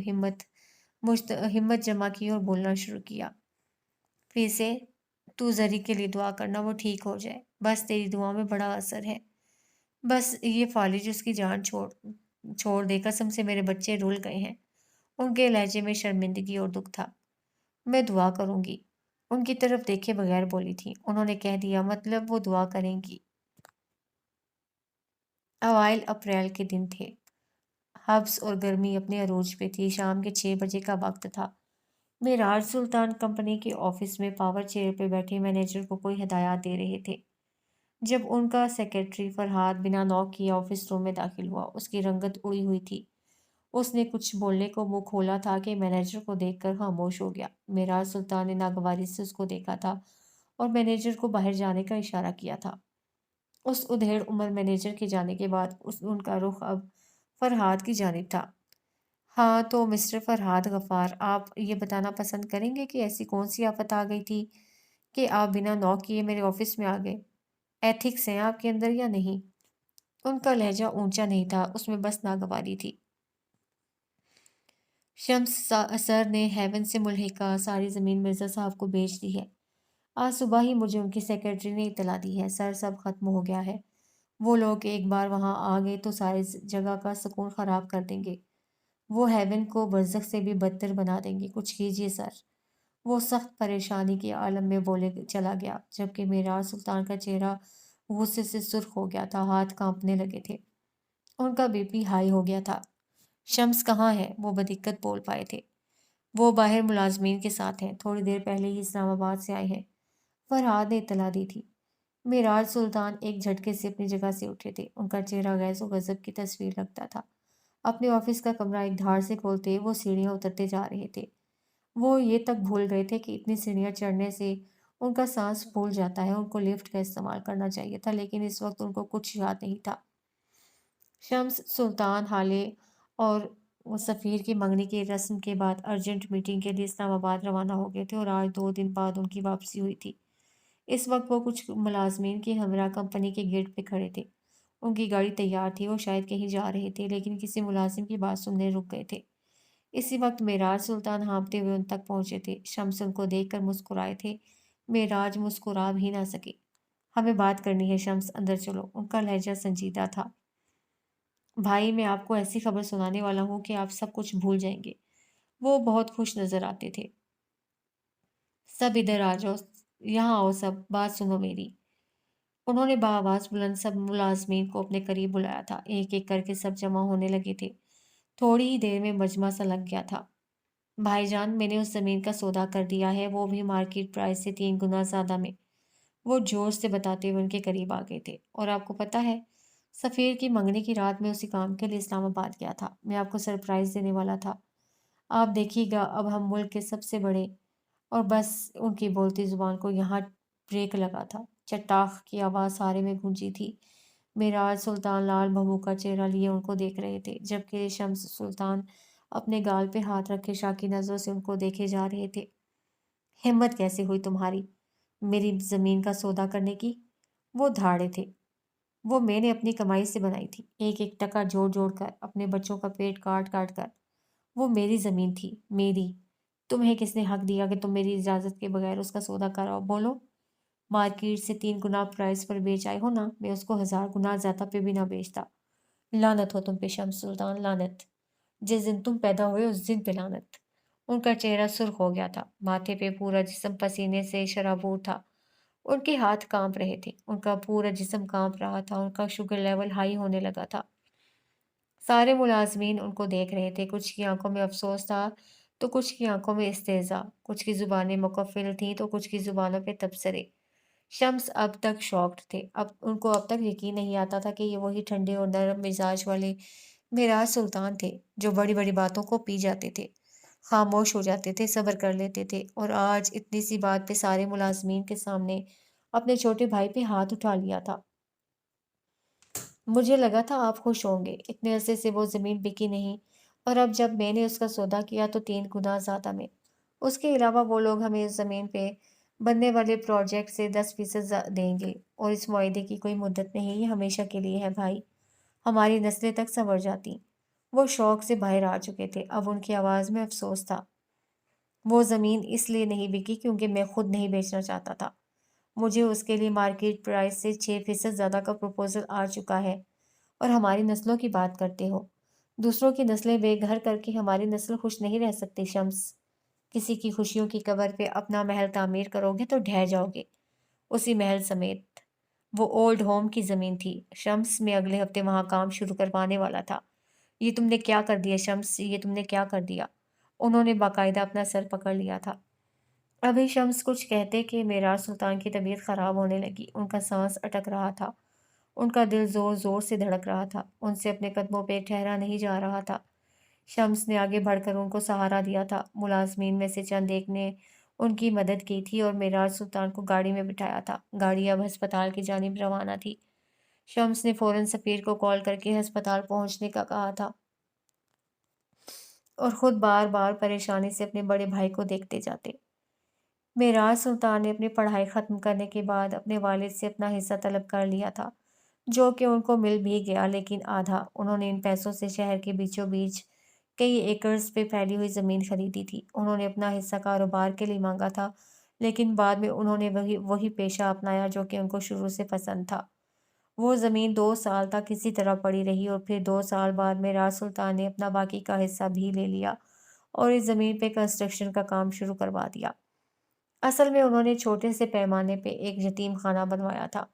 ہمت جمع کی اور بولنا شروع کیا۔ پھر سے تو زری کے لیے دعا کرنا وہ ٹھیک ہو جائے، بس تیری دعا میں بڑا اثر ہے۔ بس یہ فالج اس کی جان چھوڑ دے، قسم سے میرے بچے رول گئے ہیں۔ ان کے لہجے میں شرمندگی اور دکھ تھا۔ میں دعا کروں گی، ان کی طرف دیکھے بغیر بولی تھی۔ انہوں نے کہہ دیا، مطلب وہ دعا کریں گی۔ اوائل اپریل کے دن تھے، حبس اور گرمی اپنے عروج پہ تھی، شام کے 6 بجے کا وقت تھا۔ معراج سلطان کمپنی کے آفس میں پاور چیئر پہ بیٹھے مینیجر کو کوئی ہدایات دے رہے تھے، جب ان کا سیکرٹری فرحاد بنا نوک کیے آفس روم میں داخل ہوا۔ اس کی رنگت اڑی ہوئی تھی، اس نے کچھ بولنے کو منہ کھولا تھا کہ مینیجر کو دیکھ کر خاموش ہو گیا۔ معراج سلطان نے ناگواری سے اس کو دیکھا تھا اور مینیجر کو باہر جانے کا اشارہ کیا تھا۔ اس ادھیڑ عمر مینیجر کے جانے کے بعد ان کا رخ اب فرحاد کی جانب تھا۔ ہاں تو مسٹر فرحاد غفار، آپ یہ بتانا پسند کریں گے کہ ایسی کون سی آفت آ گئی تھی کہ آپ بنا نوک کیے میرے آفس میں آ گئے؟ ایتھکس ہیں آپ کے اندر یا نہیں؟ ان کا لہجہ اونچا نہیں تھا، اس میں بس ناگواری تھی۔ شمس سر نے ہیون سے ملحقہ ساری زمین مرزا صاحب کو بیچ دی ہے۔ آج صبح ہی مجھے ان کی سیکرٹری نے اطلاع دی ہے، سر سب ختم ہو گیا ہے۔ وہ لوگ ایک بار وہاں آ گئے تو سارے جگہ کا سکون خراب کر دیں گے، وہ ہیون کو برزخ سے بھی بدتر بنا دیں گے، کچھ کیجیے سر۔ وہ سخت پریشانی کے عالم میں بولے چلا گیا، جبکہ معراج سلطان کا چہرہ غصے سے سرخ ہو گیا تھا، ہاتھ کانپنے لگے تھے، ان کا بی پی ہائی ہو گیا تھا۔ شمس کہاں ہے؟ وہ بدقت بول پائے تھے۔ وہ باہر ملازمین کے ساتھ ہیں، تھوڑی دیر پہلے ہی اسلام آباد سے آئے ہیں، فرحاد نے اطلاع دی تھی۔ معراج سلطان ایک جھٹکے سے اپنی جگہ سے اٹھے تھے، ان کا چہرہ غیظ و غضب کی تصویر لگتا تھا۔ اپنے آفس کا کمرہ ایک دھاڑ سے کھولتے وہ سیڑھیاں اترتے جا رہے تھے۔ وہ یہ تک بھول گئے تھے کہ اتنی سیڑھیاں چڑھنے سے ان کا سانس پھول جاتا ہے۔ ان کو لفٹ کا استعمال کرنا چاہیے تھا، لیکن اس وقت ان کو کچھ یاد نہیں تھا۔ شمس سلطان حالے اور سفیر کی منگنی کی رسم کے بعد ارجنٹ میٹنگ کے لیے اسلام آباد روانہ ہو گئے تھے اور آج 2 دن بعد ان کی واپسی ہوئی تھی۔ اس وقت وہ کچھ ملازمین کے ہمراہ کمپنی کے گیٹ پہ کھڑے تھے۔ ان کی گاڑی تیار تھی، وہ شاید کہیں جا رہے تھے، لیکن کسی ملازم کی بات سننے رک گئے تھے۔ اسی وقت معراج سلطان ہانپتے ہوئے ان تک پہنچے تھے۔ شمس ان کو دیکھ کر مسکرائے تھے۔ معراج مسکرا بھی نہ سکے۔ ہمیں بات کرنی ہے شمس، اندر چلو۔ ان کا لہجہ سنجیدہ تھا۔ بھائی، میں آپ کو ایسی خبر سنانے والا ہوں کہ آپ سب کچھ بھول جائیں گے۔ وہ بہت خوش نظر آتے تھے۔ سب ادھر آ جاؤ، یہاں آؤ سب، بات سنو میری۔ انہوں نے بآواز بلند سب ملازمین کو اپنے قریب بلایا تھا۔ ایک ایک کر کے سب جمع ہونے لگے تھے۔ تھوڑی ہی دیر میں مجمع سا لگ گیا تھا۔ بھائی جان، میں نے اس زمین کا سودا کر دیا ہے، وہ بھی مارکیٹ پرائس سے 3 گنا زیادہ میں۔ وہ جوش سے بتاتے ہوئے ان کے قریب آ گئے تھے۔ اور آپ کو پتہ ہے، سفیر کی منگنی کی رات میں اسی کام کے لیے اسلام آباد گیا تھا۔ میں آپ کو سرپرائز دینے والا تھا۔ آپ دیکھیے گا، اب ہم ملک کے سب سے بڑے… اور بس ان کی بولتی زبان کو یہاں بریک لگا تھا۔ چٹاخ کی آواز سارے میں گونجی تھی۔ معراج سلطان لال بہو کا چہرہ لیے ان کو دیکھ رہے تھے، جبکہ شمس سلطان اپنے گال پہ ہاتھ رکھے شاکی نظروں سے ان کو دیکھے جا رہے تھے۔ ہمت کیسے ہوئی تمہاری میری زمین کا سودا کرنے کی؟ وہ دھاڑے تھے۔ وہ میں نے اپنی کمائی سے بنائی تھی، ایک ایک ٹکا جوڑ جوڑ کر، اپنے بچوں کا پیٹ کاٹ کاٹ کر۔ وہ میری زمین تھی، میری۔ تمہیں کس نے حق دیا کہ تم میری اجازت کے بغیر اس کا سودا کراؤ؟ بولو۔ مارکیٹ سے 3 گنا پرائس پر بیچ آئے ہو نا، میں اس کو 1000 گنا زیادہ پہ بھی نہ بیچتا۔ لعنت ہو تم پہ شمس سلطان، لعنت! جس دن تم پیدا ہوئے اس دن پہ لعنت! ان کا چہرہ سرخ ہو گیا تھا، ماتھے پہ پورا جسم پسینے سے شرابور تھا۔ ان کے ہاتھ کانپ رہے تھے، ان کا پورا جسم کانپ رہا تھا، ان کا شوگر لیول ہائی ہونے لگا تھا۔ سارے ملازمین ان کو دیکھ رہے تھے، کچھ کی آنکھوں میں افسوس تھا تو کچھ کی آنکھوں میں استہزاء، کچھ کی زبانیں مکفل تھیں تو کچھ کی زبانوں پہ تبصرے۔ شمس اب تک شاکڈ تھے، ان کو اب تک یقین نہیں آتا تھا کہ یہ وہی ٹھنڈے اور نرم مزاج والے معراج سلطان تھے جو بڑی بڑی باتوں کو پی جاتے تھے، خاموش ہو جاتے تھے، صبر کر لیتے تھے، اور آج اتنی سی بات پہ سارے ملازمین کے سامنے اپنے چھوٹے بھائی پہ ہاتھ اٹھا لیا تھا۔ مجھے لگا تھا آپ خوش ہوں گے، اتنے عرصے سے وہ زمین بکی نہیں، اور اب جب میں نے اس کا سودا کیا تو 3 گنا زیادہ میں۔ اس کے علاوہ وہ لوگ ہمیں اس زمین پہ بننے والے پروجیکٹ سے 10% دیں گے، اور اس معاہدے کی کوئی مدت نہیں، یہ ہمیشہ کے لیے ہے بھائی، ہماری نسلیں تک سنور جاتی۔ وہ شوق سے باہر آ چکے تھے، اب ان کی آواز میں افسوس تھا۔ وہ زمین اس لیے نہیں بکی کیونکہ میں خود نہیں بیچنا چاہتا تھا، مجھے اس کے لیے مارکیٹ پرائس سے 6% زیادہ کا پروپوزل آ چکا ہے۔ اور ہماری نسلوں کی بات کرتے ہو، دوسروں کی نسلیں بے گھر کر کے ہماری نسل خوش نہیں رہ سکتی شمس۔ کسی کی خوشیوں کی قبر پہ اپنا محل تعمیر کرو گے تو ڈھہ جاؤ گے، اسی محل سمیت۔ وہ اولڈ ہوم کی زمین تھی شمس، میں اگلے ہفتے وہاں کام شروع کروانے والا تھا۔ یہ تم نے کیا کر دیا شمس، یہ تم نے کیا کر دیا؟ انہوں نے باقاعدہ اپنا سر پکڑ لیا تھا۔ ابھی شمس کچھ کہتے کہ معراج سلطان کی طبیعت خراب ہونے لگی، ان کا سانس اٹک رہا تھا، ان کا دل زور زور سے دھڑک رہا تھا، ان سے اپنے قدموں پہ ٹھہرا نہیں جا رہا تھا۔ شمس نے آگے بڑھ کر ان کو سہارا دیا تھا۔ ملازمین میں سے چند ایک نے ان کی مدد کی تھی اور معراج سلطان کو گاڑی میں بٹھایا تھا۔ گاڑی اب ہسپتال کی جانب روانہ تھی۔ شمس نے فوراً سفیر کو کال کر کے ہسپتال پہنچنے کا کہا تھا اور خود بار بار پریشانی سے اپنے بڑے بھائی کو دیکھتے جاتے۔ معراج سلطان نے اپنی پڑھائی ختم کرنے کے بعد اپنے والد سے اپنا حصہ طلب کر لیا تھا، جو کہ ان کو مل بھی گیا، لیکن آدھا۔ انہوں نے ان پیسوں سے شہر کے بیچوں بیچ کئی ایکڑز پہ پھیلی ہوئی زمین خریدی تھی۔ انہوں نے اپنا حصہ کاروبار کے لیے مانگا تھا، لیکن بعد میں انہوں نے وہی پیشہ اپنایا جو کہ ان کو شروع سے پسند تھا۔ وہ زمین 2 سال تک اسی طرح پڑی رہی اور پھر 2 سال بعد معراج سلطان نے اپنا باقی کا حصہ بھی لے لیا اور اس زمین پہ کنسٹرکشن کا کام شروع کروا دیا۔ اصل میں انہوں نے چھوٹے سے پیمانے پہ ایک یتیم خانہ بنوایا تھا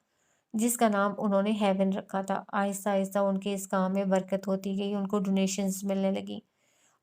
جس کا نام انہوں نے ہیون رکھا تھا۔ آہستہ آہستہ ان کے اس کام میں برکت ہوتی گئی، ان کو ڈونیشنز ملنے لگی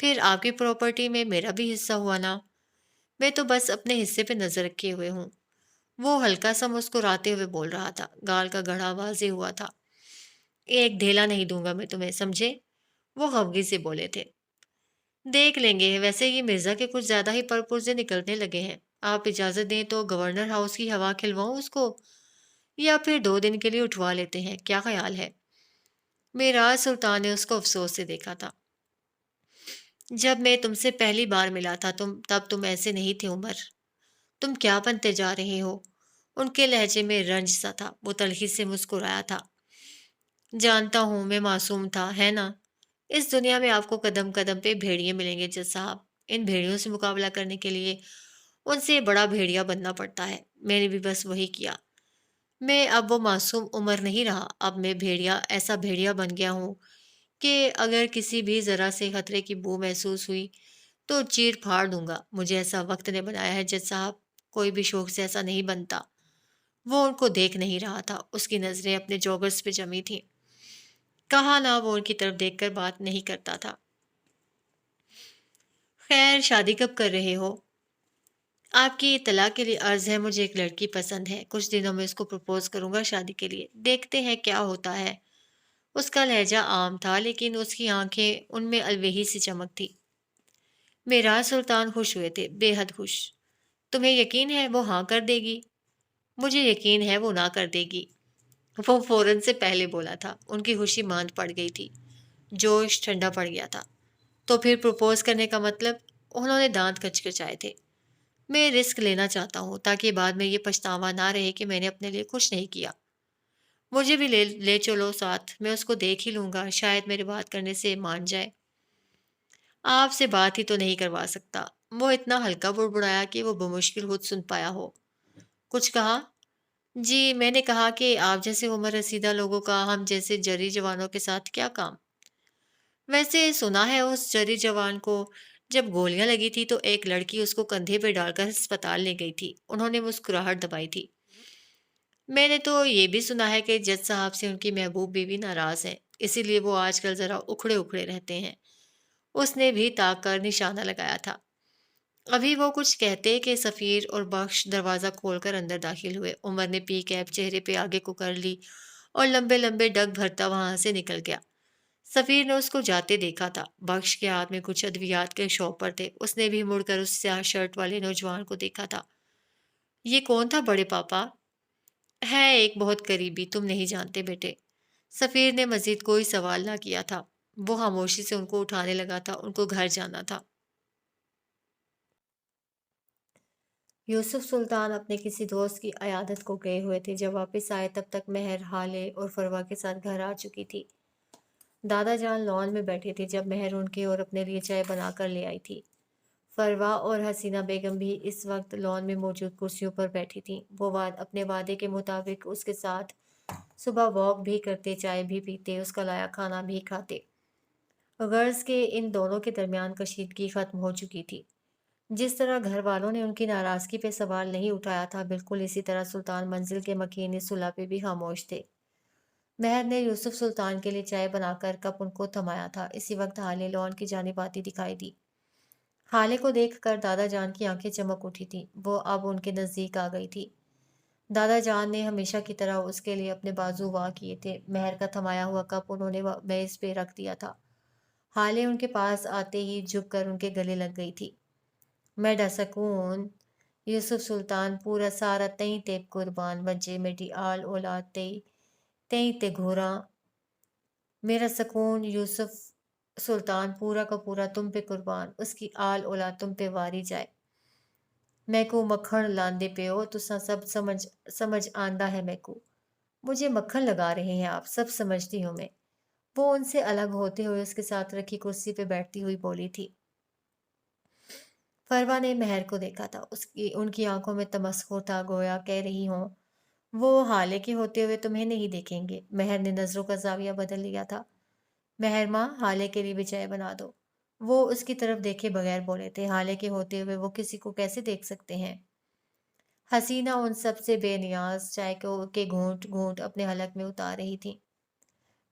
پھر آپ کی پراپرٹی میں میرا بھی حصہ ہوا نا؟ میں تو بس اپنے حصے پہ نظر رکھے ہوئے ہوں۔ وہ ہلکا سا مسکراتے ہوئے بول رہا تھا، گال کا گڑھا واضح ہوا تھا۔ ایک ڈھیلا نہیں دوں گا میں تمہیں، سمجھے؟ وہ خفگی سے بولے تھے۔ دیکھ لیں گے، ویسے یہ مرزا کے کچھ زیادہ ہی پرپرزے نکلنے لگے ہیں۔ آپ اجازت دیں تو گورنر ہاؤس کی ہوا کھلواؤں اس کو، یا پھر 2 دن کے لیے اٹھوا لیتے ہیں، کیا خیال ہے؟ میراج سلطان نے اس کو افسوس سے دیکھا تھا۔ جب میں تم سے پہلی بار ملا تھا تب تم ایسے نہیں تھے عمر۔ تم کیا بنتے جا رہے ہو؟ ان کے لہجے میں رنج سا تھا۔ وہ تلخی سے مسکرایا تھا۔ جانتا ہوں میں معصوم تھا، ہے نا؟ اس دنیا میں آپ کو قدم قدم پہ بھیڑیے ملیں گے جج صاحب۔ ان بھیڑیوں سے مقابلہ کرنے کے لیے ان سے بڑا بھیڑیا بننا پڑتا ہے۔ میں نے بھی بس وہی کیا۔ میں اب وہ معصوم عمر نہیں رہا، اب میں ایسا بھیڑیا بن گیا ہوں کہ اگر کسی بھی ذرا سے خطرے کی بو محسوس ہوئی تو چیر پھاڑ دوں گا۔ مجھے ایسا وقت نے بنایا ہے جج صاحب، کوئی بھی شوق سے ایسا نہیں بنتا۔ وہ ان کو دیکھ نہیں رہا تھا، اس کی نظریں اپنے جوگرز پہ جمی تھیں۔ کہا نہ وہ ان کی طرف دیکھ کر بات نہیں کرتا تھا۔ خیر، شادی کب کر رہے ہو؟ آپ کی اطلاع کے لیے عرض ہے، مجھے ایک لڑکی پسند ہے، کچھ دنوں میں اس کو پرپوز کروں گا شادی کے لیے، دیکھتے ہیں کیا ہوتا ہے۔ اس کا لہجہ عام تھا لیکن اس کی آنکھیں ان میں الوہی سی چمک تھی۔ میراج سلطان خوش ہوئے تھے، بے حد خوش۔ تمہیں یقین ہے وہ ہاں کر دے گی؟ مجھے یقین ہے وہ نہ کر دے گی۔ وہ فوراً سے پہلے بولا تھا۔ ان کی خوشی ماند پڑ گئی تھی، جوش ٹھنڈا پڑ گیا تھا۔ تو پھر پروپوز کرنے کا مطلب؟ انہوں نے دانت کچکچائے تھے۔ میں رسک لینا چاہتا ہوں تاکہ بعد میں یہ پچھتاوا نہ رہے کہ میں نے اپنے لیے کچھ نہیں کیا۔ مجھے بھی لے چلو ساتھ، میں اس کو دیکھ ہی لوں گا، شاید میرے بات کرنے سے مان جائے۔ آپ سے بات ہی تو نہیں کروا سکتا۔ وہ اتنا ہلکا بڑبڑایا کہ وہ بمشکل خود سن پایا ہو۔ کچھ کہا؟ جی، میں نے کہا کہ آپ جیسے عمر رسیدہ لوگوں کا ہم جیسے جری جوانوں کے ساتھ کیا کام؟ ویسے سنا ہے اس جری جوان کو جب گولیاں لگی تھی تو ایک لڑکی اس کو کندھے پہ ڈال کر ہسپتال لے گئی تھی۔ انہوں نے مسکراہٹ دبائی تھی۔ میں نے تو یہ بھی سنا ہے کہ جج صاحب سے ان کی محبوب بیوی ناراض ہے، اسی لیے وہ آج کل ذرا اکھڑے اکھڑے رہتے ہیں۔ اس نے بھی تاک کر نشانہ لگایا تھا۔ ابھی وہ کچھ کہتے کہ سفیر اور بخش دروازہ کھول کر اندر داخل ہوئے۔ عمر نے پی کیپ چہرے پہ آگے کو کر لی اور لمبے لمبے ڈگ بھرتا وہاں سے نکل گیا۔ سفیر نے اس کو جاتے دیکھا تھا۔ بخش کے ہاتھ میں کچھ ادویات کے شاپر تھے۔ اس نے بھی مڑ کر اس سیاہ شرٹ والے نوجوان کو دیکھا تھا۔ یہ کون تھا بڑے پاپا؟ ہے ایک بہت قریبی، تم نہیں جانتے بیٹے۔ سفیر نے مزید کوئی سوال نہ کیا تھا۔ وہ خاموشی سے ان کو اٹھانے لگا تھا، ان کو گھر جانا تھا۔ یوسف سلطان اپنے کسی دوست کی عیادت کو گئے ہوئے تھے۔ جب واپس آئے تب تک مہر حالے اور فروا کے ساتھ گھر آ چکی تھی۔ دادا جان لان میں بیٹھے تھے جب مہر ان کے اور اپنے لیے چائے بنا کر لے آئی تھی۔ فروا اور حسینہ بیگم بھی اس وقت لان میں موجود کرسیوں پر بیٹھی تھیں۔ وہ اپنے وعدے کے مطابق اس کے ساتھ صبح واک بھی کرتے، چائے بھی پیتے، اس کا لایا کھانا بھی کھاتے۔ غرض کہ ان دونوں کے درمیان کشیدگی ختم ہو چکی تھی۔ جس طرح گھر والوں نے ان کی ناراضگی پہ سوال نہیں اٹھایا تھا، بالکل اسی طرح سلطان منزل کے مکین اس صلح پہ بھی خاموش تھے۔ مہر نے یوسف سلطان کے لیے چائے بنا کر کپ ان کو تھمایا تھا۔ اسی وقت حالے لون کی جانب آتی دکھائی دی۔ حالے کو دیکھ کر دادا جان کی آنکھیں چمک اٹھی تھیں۔ وہ اب ان کے نزدیک آ گئی تھی۔ دادا جان نے ہمیشہ کی طرح اس کے لیے اپنے بازو وا کیے تھے۔ مہر کا تھمایا ہوا کپ انہوں نے میز پہ رکھ دیا تھا۔ حالے ان کے پاس آتے ہی جھک کر ان کے گلے لگ گئی تھی۔ میڈا سکون، یوسف سلطان پورا سارا تئیں تے قربان بچے میری آل اولاد تئیں تے گھوڑا۔ میرا سکون یوسف سلطان پورا کا پورا تم پہ قربان، اس کی آل اولاد تم پہ واری جائے۔ میں کو مکھن لاندے پہ ہو، تساں سب سمجھ آندہ ہے میں کو۔ مجھے مکھن لگا رہے ہیں آپ، سب سمجھتی ہوں میں۔ وہ ان سے الگ ہوتے ہوئے اس کے ساتھ رکھی کرسی پہ بیٹھتی ہوئی بولی تھی۔ فروا نے مہر کو دیکھا تھا، ان کی آنکھوں میں تمسخر تھا، گویا کہہ رہی ہوں وہ حالے کے ہوتے ہوئے تمہیں نہیں دیکھیں گے۔ مہر نے نظروں کا زاویہ بدل لیا تھا۔ مہر ماں، حالے کے لیے بھی چائے بنا دو۔ وہ اس کی طرف دیکھے بغیر بولے تھے، حالے کے ہوتے ہوئے وہ کسی کو کیسے دیکھ سکتے ہیں؟ حسینہ ان سب سے بے نیاز چائے کے گھونٹ گھونٹ اپنے حلق میں اتار رہی تھی۔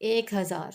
1,000।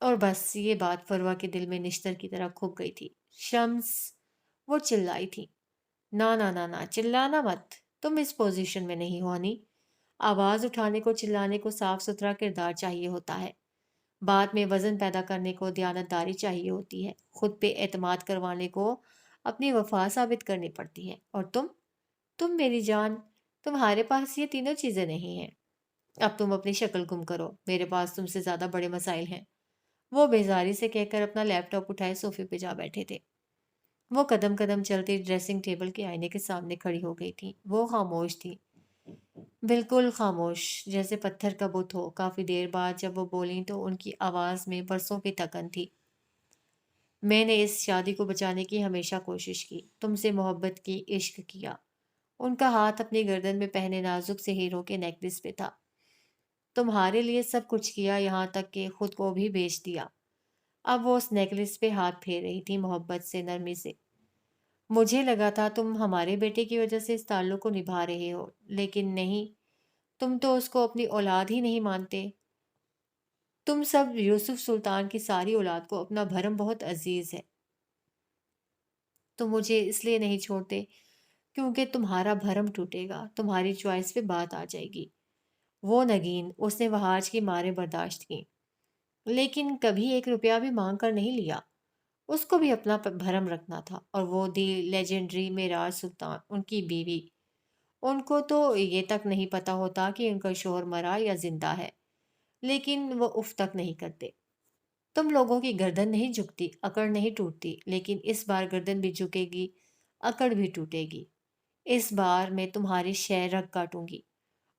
اور بس یہ بات فروا کے دل میں نشتر کی طرح کھپ گئی تھی۔ شمس، وہ چلائی تھی، نہ نہ نہ نہ، چلانا مت، تم اس پوزیشن میں نہیں ہو ہنی۔ آواز اٹھانے کو، چلانے کو صاف ستھرا کردار چاہیے ہوتا ہے، بات میں وزن پیدا کرنے کو دیانتداری چاہیے ہوتی ہے، خود پہ اعتماد کروانے کو اپنی وفا ثابت کرنی پڑتی ہے، اور تم میری جان، تمہارے پاس یہ تینوں چیزیں نہیں ہیں۔ اب تم اپنی شکل گم کرو، میرے پاس تم سے زیادہ بڑے مسائل ہیں۔ وہ بیزاری سے کہہ کر اپنا لیپ ٹاپ اٹھائے صوفے پہ جا بیٹھے تھے۔ وہ قدم قدم چلتی ڈریسنگ ٹیبل کے آئینے کے سامنے کھڑی ہو گئی تھی۔ وہ خاموش تھی، بالکل خاموش، جیسے پتھر کا بت ہو۔ کافی دیر بعد جب وہ بولیں تو ان کی آواز میں برسوں کی تکن تھی۔ میں نے اس شادی کو بچانے کی ہمیشہ کوشش کی، تم سے محبت کی، عشق کیا۔ ان کا ہاتھ اپنی گردن میں پہنے نازک سے ہیروں کے نیکلس پہ تھا۔ تمہارے لیے سب کچھ کیا، یہاں تک کہ خود کو بھی بیچ دیا۔ اب وہ اس نیکلس پہ ہاتھ پھیر رہی تھی، محبت سے، نرمی سے۔ مجھے لگا تھا تم ہمارے بیٹے کی وجہ سے اس تعلق کو نبھا رہے ہو، لیکن نہیں، تم تو اس کو اپنی اولاد ہی نہیں مانتے۔ تم سب یوسف سلطان کی ساری اولاد کو اپنا بھرم بہت عزیز ہے۔ تم مجھے اس لیے نہیں چھوڑتے کیونکہ تمہارا بھرم ٹوٹے گا، تمہاری چوائس پہ بات آ جائے گی۔ وہ نگین، اس نے وہاج کی مارے برداشت کی، لیکن کبھی ایک روپیہ بھی مانگ کر نہیں لیا۔ اس کو بھی اپنا بھرم رکھنا تھا، اور وہ دی لیجنڈری معراج سلطان، ان کی بیوی، ان کو تو یہ تک نہیں پتا ہوتا کہ ان کا شوہر مرا یا زندہ ہے، لیکن وہ اف تک نہیں کرتے۔ تم لوگوں کی گردن نہیں جھکتی، اکڑ نہیں ٹوٹتی، لیکن اس بار گردن بھی جھکے گی، اکڑ بھی ٹوٹے گی۔ اس بار میں تمہاری شہ رگ کاٹوں گی۔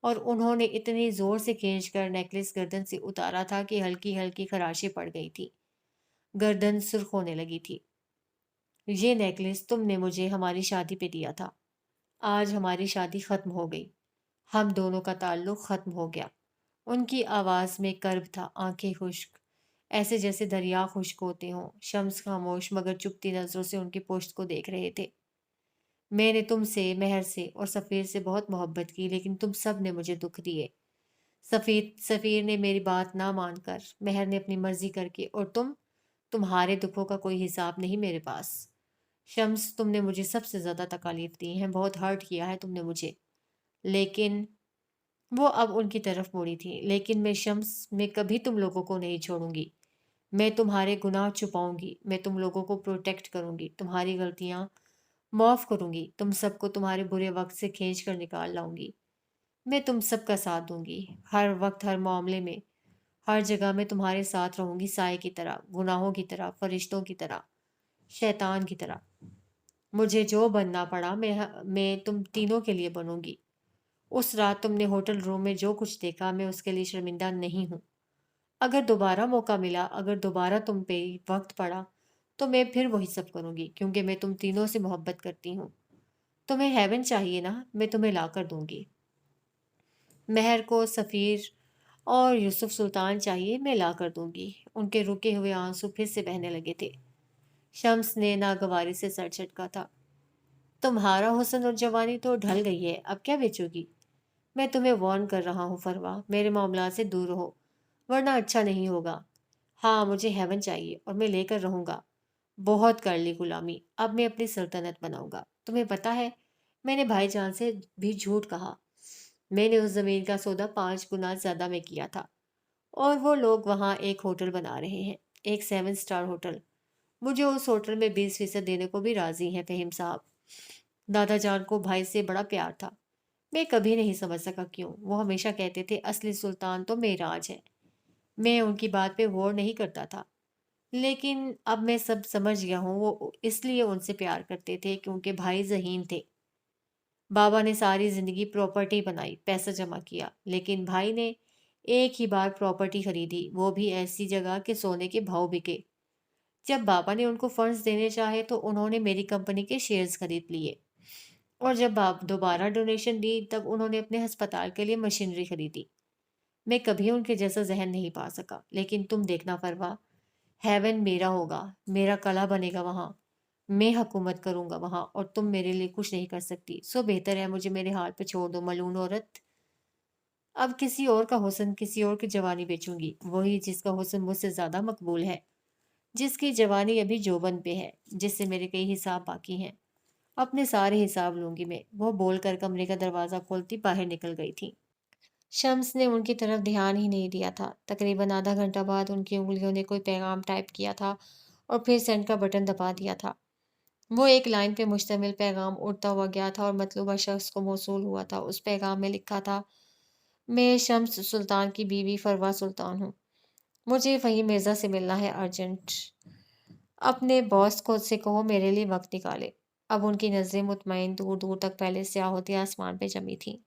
اور انہوں نے اتنی زور سے کھینچ کر نیکلس گردن سے اتارا تھا کہ ہلکی ہلکی خراشیں پڑ گئی تھی، گردن سرخ ہونے لگی تھی۔ یہ نیکلس تم نے مجھے ہماری شادی پہ دیا تھا، آج ہماری شادی ختم ہو گئی، ہم دونوں کا تعلق ختم ہو گیا۔ ان کی آواز میں کرب تھا، آنکھیں خشک، ایسے جیسے دریا خشک ہوتے ہوں۔ شمس خاموش مگر چپتی نظروں سے ان کی پشت کو دیکھ رہے تھے۔ میں نے تم سے، مہر سے اور سفیر سے بہت محبت کی، لیکن تم سب نے مجھے دکھ دیے۔ سفیر نے میری بات نہ مان کر، مہر نے اپنی مرضی کر کے، اور تمہارے دکھوں کا کوئی حساب نہیں میرے پاس۔ شمس، تم نے مجھے سب سے زیادہ تکالیف دی ہیں، بہت ہرٹ کیا ہے تم نے مجھے، لیکن وہ اب ان کی طرف موڑی تھی، لیکن میں شمس، میں کبھی تم لوگوں کو نہیں چھوڑوں گی۔ میں تمہارے گناہ چھپاؤں گی، میں تم لوگوں کو پروٹیکٹ کروں گی، تمہاری غلطیاں معاف کروں گی، تم سب کو تمہارے برے وقت سے کھینچ کر نکال لاؤں گی۔ میں تم سب کا ساتھ دوں گی، ہر وقت، ہر معاملے میں، ہر جگہ میں تمہارے ساتھ رہوں گی، سائے کی طرح، گناہوں کی طرح، فرشتوں کی طرح، شیطان کی طرح۔ مجھے جو بننا پڑا میں تم تینوں کے لیے بنوں گی۔ اس رات تم نے ہوٹل روم میں جو کچھ دیکھا، میں اس کے لیے شرمندہ نہیں ہوں۔ اگر دوبارہ موقع ملا، اگر دوبارہ تم پہ وقت پڑا، تو میں پھر وہی سب کروں گی، کیونکہ میں تم تینوں سے محبت کرتی ہوں۔ تمہیں ہیون چاہیے نا، میں تمہیں لا کر دوں گی۔ مہر کو سفیر اور یوسف سلطان چاہیے، میں لا کر دوں گی۔ ان کے رکے ہوئے آنسو پھر سے بہنے لگے تھے۔ شمس نے ناگواری سے سر جھٹکا تھا۔ تمہارا حسن اور جوانی تو ڈھل گئی ہے، اب کیا بیچو گی؟ میں تمہیں وارن کر رہا ہوں فروا، میرے معاملات سے دور رہو، ورنہ اچھا نہیں ہوگا۔ ہاں، مجھے ہیون چاہیے، اور میں لے کر رہوں گا۔ بہت کر لی غلامی، اب میں اپنی سلطنت بناؤں گا۔ تمہیں پتا ہے، میں نے بھائی جان سے بھی جھوٹ کہا۔ میں نے اس زمین کا سودا 5 گنا زیادہ میں کیا تھا، اور وہ لوگ وہاں ایک ہوٹل بنا رہے ہیں، ایک 7 اسٹار ہوٹل۔ مجھے اس ہوٹل میں 20% دینے کو بھی راضی ہیں فہیم صاحب۔ دادا جان کو بھائی سے بڑا پیار تھا، میں کبھی نہیں سمجھ سکا کیوں۔ وہ ہمیشہ کہتے تھے اصلی سلطان تو معراج ہے۔ میں ان کی بات پہ غور نہیں کرتا تھا، لیکن اب میں سب سمجھ گیا ہوں۔ وہ اس لیے ان سے پیار کرتے تھے کیونکہ بھائی ذہین تھے۔ بابا نے ساری زندگی پراپرٹی بنائی، پیسہ جمع کیا، لیکن بھائی نے ایک ہی بار پراپرٹی خریدی، وہ بھی ایسی جگہ کہ سونے کے بھاؤ بکے۔ جب بابا نے ان کو فنڈز دینے چاہے تو انہوں نے میری کمپنی کے شیئرز خرید لیے، اور جب آپ دوبارہ ڈونیشن دی تب انہوں نے اپنے ہسپتال کے لیے مشینری خریدی۔ میں کبھی ان کے جیسا ذہن نہیں پا سکا، لیکن تم دیکھنا فروا، ہیون میرا ہوگا، میرا کلا بنے گا وہاں، میں حکومت کروں گا وہاں، اور تم میرے لیے کچھ نہیں کر سکتی۔ سو بہتر ہے مجھے میرے حال پہ چھوڑ دو، ملعون عورت۔ اب کسی اور کا حسن، کسی اور کی جوانی بیچوں گی، وہی جس کا حسن مجھ سے زیادہ مقبول ہے، جس کی جوانی ابھی جوبن پہ ہے، جس سے میرے کئی حساب باقی ہیں۔ اپنے سارے حساب لوں گی میں، وہ بول کر کمرے کا دروازہ کھولتی باہر نکل گئی تھی۔ شمس نے ان کی طرف دھیان ہی نہیں دیا تھا۔ تقریباً آدھا گھنٹہ بعد ان کی انگلیوں نے کوئی پیغام ٹائپ کیا تھا اور پھر سینڈ کا بٹن دبا دیا تھا۔ وہ ایک لائن پہ مشتمل پیغام اڑتا ہوا گیا تھا اور مطلوبہ شخص کو موصول ہوا تھا۔ اس پیغام میں لکھا تھا: میں شمس سلطان کی بیوی فروا سلطان ہوں۔ مجھے فہیم مرزا سے ملنا ہے ارجنٹ۔ اپنے باس کو سے کہو میرے لیے وقت نکالے۔ اب ان کی نظریں مطمئن دور دور تک پہلے سیاہ ہوتے آسمان پہ جمی تھیں۔